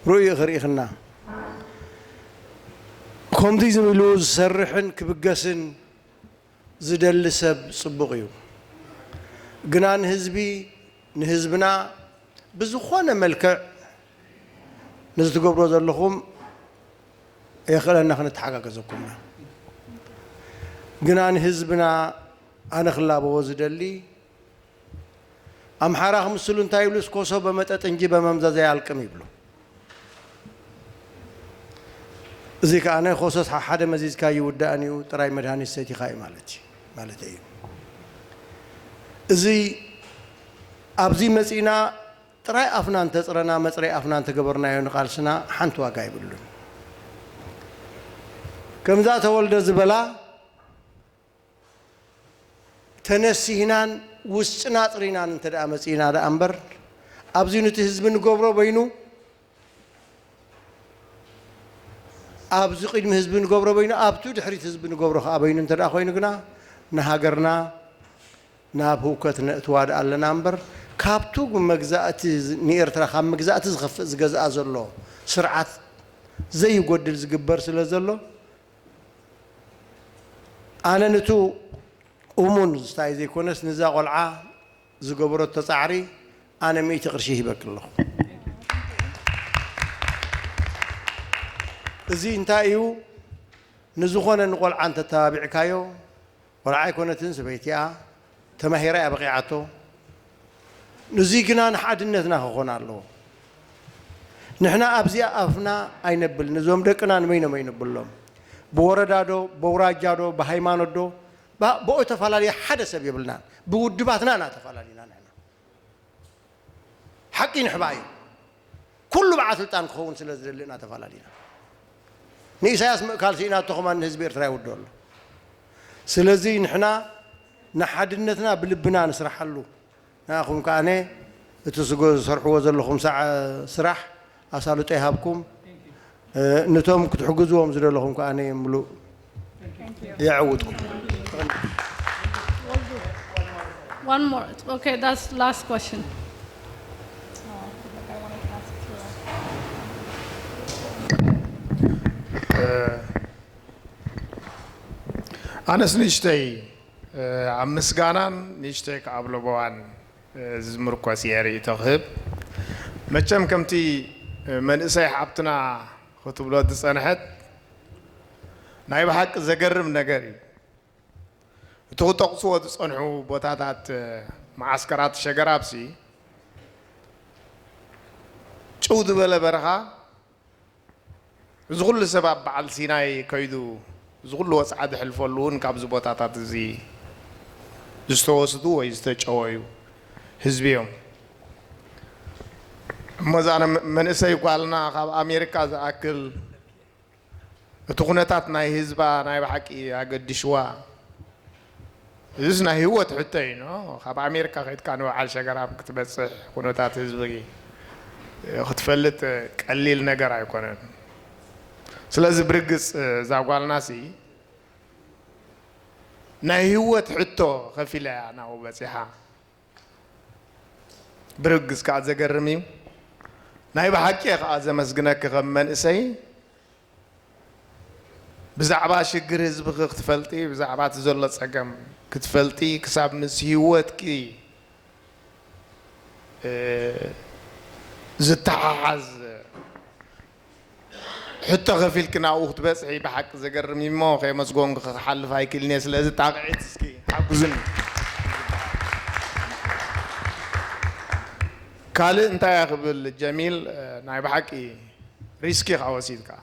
رؤية غريخنا كم دي زميلو زسرحن كبقسن زدل سب صبغيو قنان هزبي نهزبنا بزخوانا ملكع نزل قبرو زلخم يخلنا خنا نتحقق زكمنا قنان هزبنا أنا خلابه وزدلي أم حراهم مسلون تايبلس كوسو بمتات انجيب ممزازي عالكم يبلو زيك أنا خصوص حدا مزيز كاي وداني وتراي مدهاني سيتي خاي مالتي زي أبزي مسينا تراي أفنان تسرنا مسري أفنان تجبرنا ينقالسنا حنتوا كاي بلون كم ذات ولد زبلا تنسينان وسنا ترينان انت مسينا دا أمبر أبزي نتهزب نقبرو بينو أبزي قيد مهزب نقبرو بينو أبتو دحريت هزب نقبرو خابين انت دا أخوين قنا نهاجرنا نابوكت نتواد على نمبر كابتو مجزأت نير ترى خام مجزأت زخف زجزاء زلوا سرعة زي يقدر زجبر سلزلوا أنا نتو أمون استايزي كونس نزاع العا زجبرو التصعري أنا ميت قرشيه بك الله زين تايو نزخونا نقول عن تتابع كايو والعاي كونت نسبيتيا تمهيرة بقيعته نزيقنا نحد النثنا خونا له نحنا أبزيا أفنا أينبل نزوم دكنا نمين ما ينبلهم بوردادو بوراجادو بهيمانودو بقول تفعلي حدث بيبلنا بودباتنا أنا تفعلينا نحنا حقين حباي كل بعث التان خون سلسلة لنا تفعلينا نيساس كالسينا تخمان هزبير تراي ودول سلزي نحنا نحدنتنا بلبنا نسرح له ناخذ كانه تسقوا صرحوا وزلكم ساعه سرح اسالوا تيهابكم نتوم كتحجزوهم زلهم كانه يملو يعودكم One more. Okay, that's last question. أنا سنشتي عمسجانان نشتك عبلوان زمركو سياري تغهب متشم كمتي من إساي حبتنا خطب لود صنحت نايب حق زجرم نجاري تقصوا تصنعوا بوتاتات معسكرات شجرابسي شود بلا برها زغل سبب على سيناي كيدو زغل وسعد حلفولون كابز بوتاتات زي زستوسدو ويستجويو حزبيهم مزانا من اساي قالنا خاب امريكا اكل تخنتات ناي حزبا ناي بحقي اقدشوا زنا هو حتى نو خاب امريكا خيت كانوا على شجراب كتبصح خنتات حزبي خطفلت قليل نجر ايكونن سلازي برغص زاغالنا سي ناي هو حتى خفيلا انا وبصحا برغص كاد زغرمي ناي بحقي خاز مسغنك خمن اسي بزعبا شجر هزبك اختفلتي بزعبا تزلت سقم كتفلتي كسب مسيوتكي زتعز حتى غفيل كنا وقت بس هي بحق زجر ميمو خي مسجون حلف هاي كل الناس لازم تعقعد سكي حقزن قال انت يا قبل جميل ناي بحقي ريسكي خواسيدك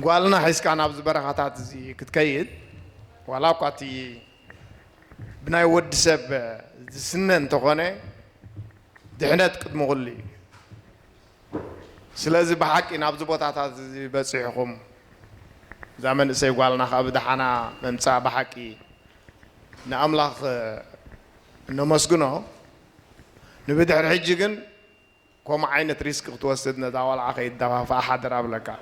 قالنا حيس كان ابز بركاتات زي كتكيد ولا قاتي بناي ود سب سنن تخونه دحنت قدم غلي سلازي بحق ان ابز بوتاتات زي بصيحكم زمن سي قالنا خاب دحنا ممصا بحقي ناملاخ نمسكنه نبدع الحجن كم عينة ريسك توسدنا داول عقيد دفع فأحد رابلك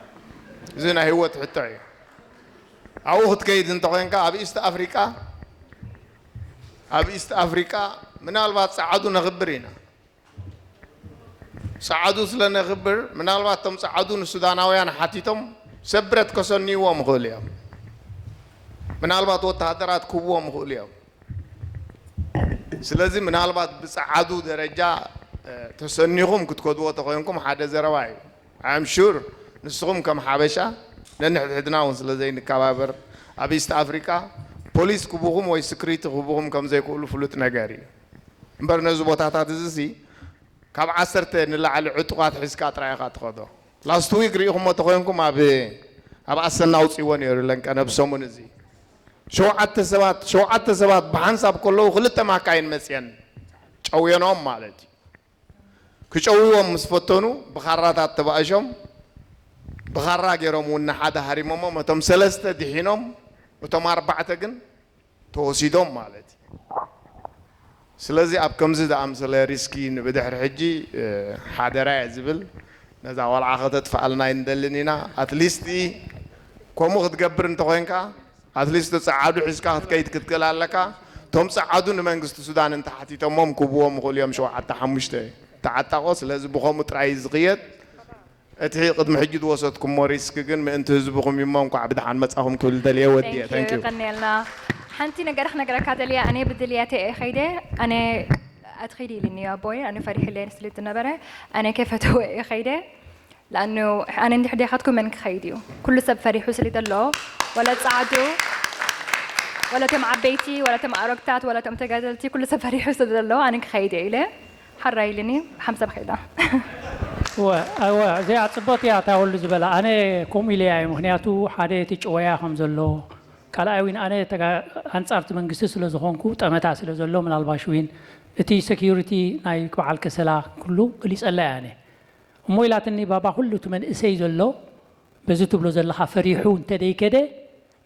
زين هو تحتاج أو خد كيد انت وين كا أبي إست أفريقيا من الوقت ساعدوا نخبرينا ساعدوا سلنا نخبر من الوقت تم ساعدوا السودان ويان حتيتم سبرت كسرني ومغوليا من الوقت وتهدرات كوب ومغوليا سلازم من الوقت بساعدوا درجة تسنيهم كتكودوا تقولكم حدا زرواي I'm sure نسقم كم حبشة لأن حدنا ونسلازين نكابر أبي إست أفريقيا بوليس كبوهم ويسكريت كبوهم كم زي كله فلوت نجاري برنزو بطاطا تزسي كم عصرت نلا على عتقات حسكات رايقات خذوا last week ريهم تقولكم أبي أصلا ناوتي ونير لأنك أنا بسمون زي شو عت سبات بحنسب كله خلت ما كاين مسيان شوينهم مالتي كشويهم مسفتونو بخارات تبعشهم بخارا جرام ونحدا هريمهم متم سلسة دحينهم وتم أربعة جن توسيدهم مالتي سلازي أبكم زد أمثال ريسكي نبدأ حجي حادرة زبل نزا والعقدة فعلنا يندلنينا أتليستي كم وقت قبر نتوينكا أتليست تساعدوا حسكات كيد كتكلا لك توم ساعدوا نمانجس السودان انت حتى تمام كوبوهم غوليام شو حتى حمشته تعتا قص لازم بخوم ترايز غيت اتهي قد محجد وسطكم موريسك جن ما انت زبكم يمامكم عبد عن مصاهم كل دليا ودي ثانك يو قنيلنا حنتي نجرح كاتليا انا بدلياتي خيده انا ادخلي لي يا بوي انا فريح اللي نسلت النبره انا كيف توي خيده لانه انا عندي حد ياخذكم من خيديو كل سب فريح وسلت الله ولا تصعدوا ولا تم عبيتي ولا تم أرقتات ولا تم تجادلتي كل سفري حسد الله عنك خيدي إليه حرّي لني حمزة بخيدة. هو زي عصبات يا تقول زبالة أنا كم إلي أي مهنياتو حديتي شوية حمزة الله كلا وين أنا أنصرت من قصص لزخونكو تمتع سلزلو من الباشوين تي security نايك وعلى الكسلا كله اللي سأله يعني ومويلاتني بابا كله تمن إسيز الله بزتو بلوز الله فريحون تدي كده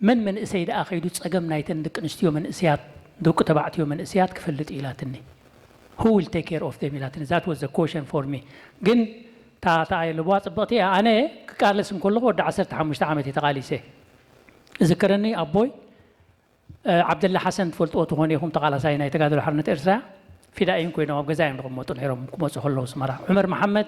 من إسيد أخيدو تسقم نايتن دك نشتيو من إسيات دوك تبعتيو من إسيات كفلت إيلاتني who will take care of them إيلاتني that was the question for me جن تا لبواط بطيئة أنا كارلسم كله ورد عصرت حمشت عمتي تقاليسه ذكرني أبوي عبد الله حسن فلت أوتو هوني هم تقال ساينا يتقادلوا حرنة إرساء في دائم كوينو وجزايم رغموتون هيرم كموسو خلو سمرا عمر محمد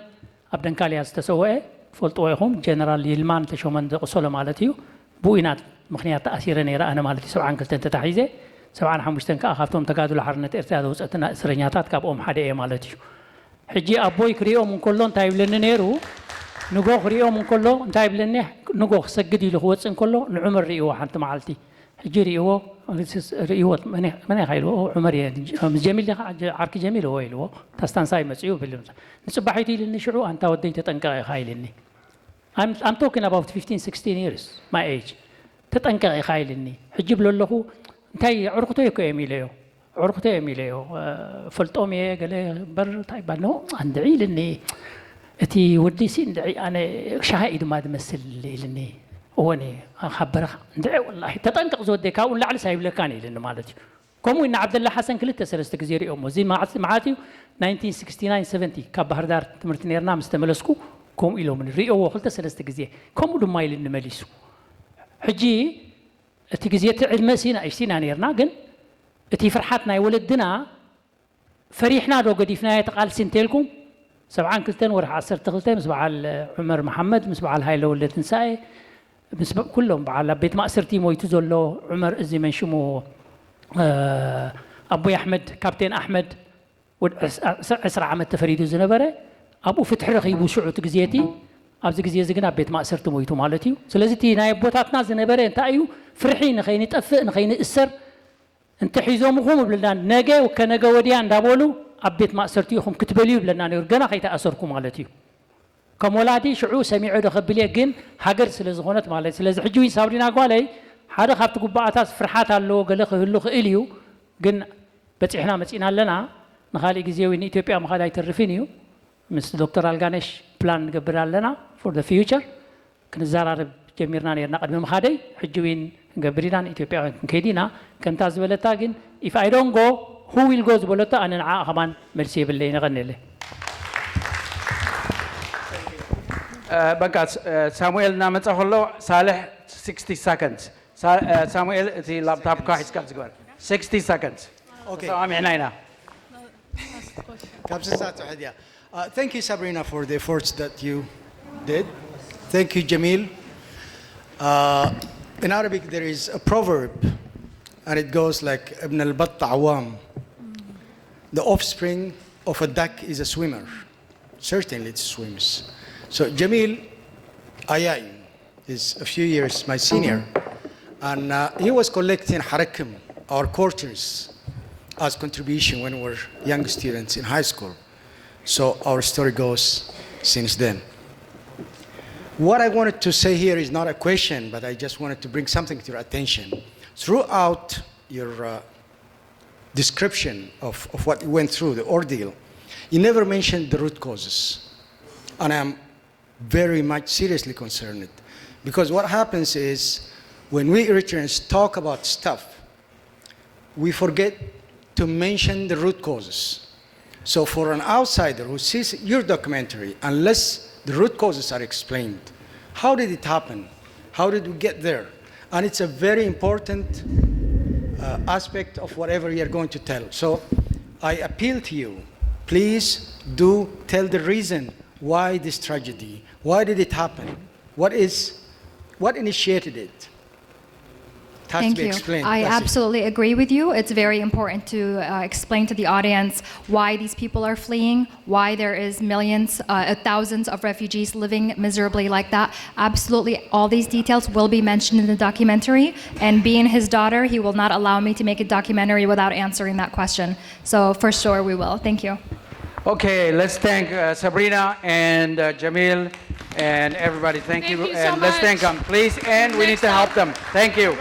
عبدن كالياس تسوئه فلت أوهم جنرال يلمان تشومن قصول مالتيو بوينات مخنيات تأثير نيرا أنا مالتي سبعان كلتن تتحيزه سبعان حمشتن كأخافتهم تقادلوا حرنة إرساء وسأتنا إسرنياتات كابهم حدا إيه مالتيو حجي أبوي كريو من كلون تايب لنا نيرو نجوخ ريو من كله تايب لنا نجوخ سجدي لخوات إن كله نعمر ريو حنت معلتي حجي ريو من خيلو عمر جميل عرك جميل هو يلو تستان ساي مسيو باليوم نسبحيتي للنشعو أنت وديت تنقى خايلني I'm talking about 15-16 years my age تتنقى خايلني حجي بلولهو انتي عرقته يكميليو عرقته يميليو فلتومي قال بر طيب انه عندي لاني اتي ودي سي ندعي انا شهايد ما تمثل لاني هوني خبره ندعي والله تطنقق زودي كاون لعل سايب لكاني لانه مالتي كم ان عبد الله حسن كلته سلسته كزيري امه زي معاتي 1969 70 كبهر دار تمرت نيرنا مستملسكو كم إلو من ريو وقلت سلسته كزيه كم دم مايل نمليسو حجي تكزيه علم سينا ايشتينا نيرنا قن اتي فرحتنا يولدنا فريحنا دو قديفنا يتقال سنتيلكم سبعان كلتين ورح عصر تغلتين مس بعال عمر محمد مس بعال هاي لو اللي تنساي مس كلهم بعال بيت مأسرتي مويتو زولو عمر إزي من شمو أبو أحمد كابتن أحمد أسرع عمد تفريدو زنبرة أبو فتح رخيبو شعو تجزيتي أبز جزية زجنا بيت مأسرتو مويتو مالتيو سلازتي نايب بوتاتنا زنبرة أنت أيو فرحين نخيني تأفق نخيني إسر أنت حيزوم قوم بلدان نجا وكنجا وديان دابولو أبيت ما أسرتيهم كتبليو بلدان يرجعنا خيتا أسركم مالتيو كمولادي شعو سميعو دخبليه جن حجر سلزغونت مالتي سلز حجوي سابرينا قالي هذا خاطر قبعات فرحات اللو قلخ اللخ إليو جن بس إحنا مسئنا لنا نخالي جزيوي إن إثيوبيا مخالي ترفينيو مس دكتور ألغانيش بلان قبل لنا for the future كنزار جميرنا نيرنا قد مخادي حجوين قبرينا إثيوبيا كيدينا كنتاز بلتاجن if I don't go who will go زبلتا أنا نعاء كمان مرسي باللي نغني له بقى سامويل نامت أخلو صالح 60 seconds سامويل تي لابتوب كاحس كاب زقور 60 seconds okay سامي عنينا thank you Sabrina for the efforts that you did thank you Jamil in Arabic there is a proverb and it goes like ابن البط عوام the offspring of a duck is a swimmer certainly it swims so Jamil Ayai is a few years my senior and he was collecting harakim our quarters as contribution when we were young students in high school so our story goes since then what I wanted to say here is not a question but I just wanted to bring something to your attention throughout your description of what you went through, the ordeal, you never mentioned the root causes. And I'm very much seriously concerned. Because what happens is, when we Eritreans talk about stuff, we forget to mention the root causes. So for an outsider who sees your documentary, unless the root causes are explained, how did it happen? How did we get there? And it's a very important aspect of whatever you're going to tell. So I appeal to you, please do tell the reason why this tragedy, why did it happen, what initiated it? It has Thank to be you. explained. I That's it. absolutely agree with you. It's very important to explain to the audience why these people are fleeing, why there is millions, thousands of refugees living miserably like that. Absolutely, all these details will be mentioned in the documentary. And being his daughter, he will not allow me to make a documentary without answering that question. So for sure we will. Thank you. Okay, let's thank Sabrina and Jamil and everybody. Thank you. Thank you so And let's much. thank them, please. And we need to help them. Thank you.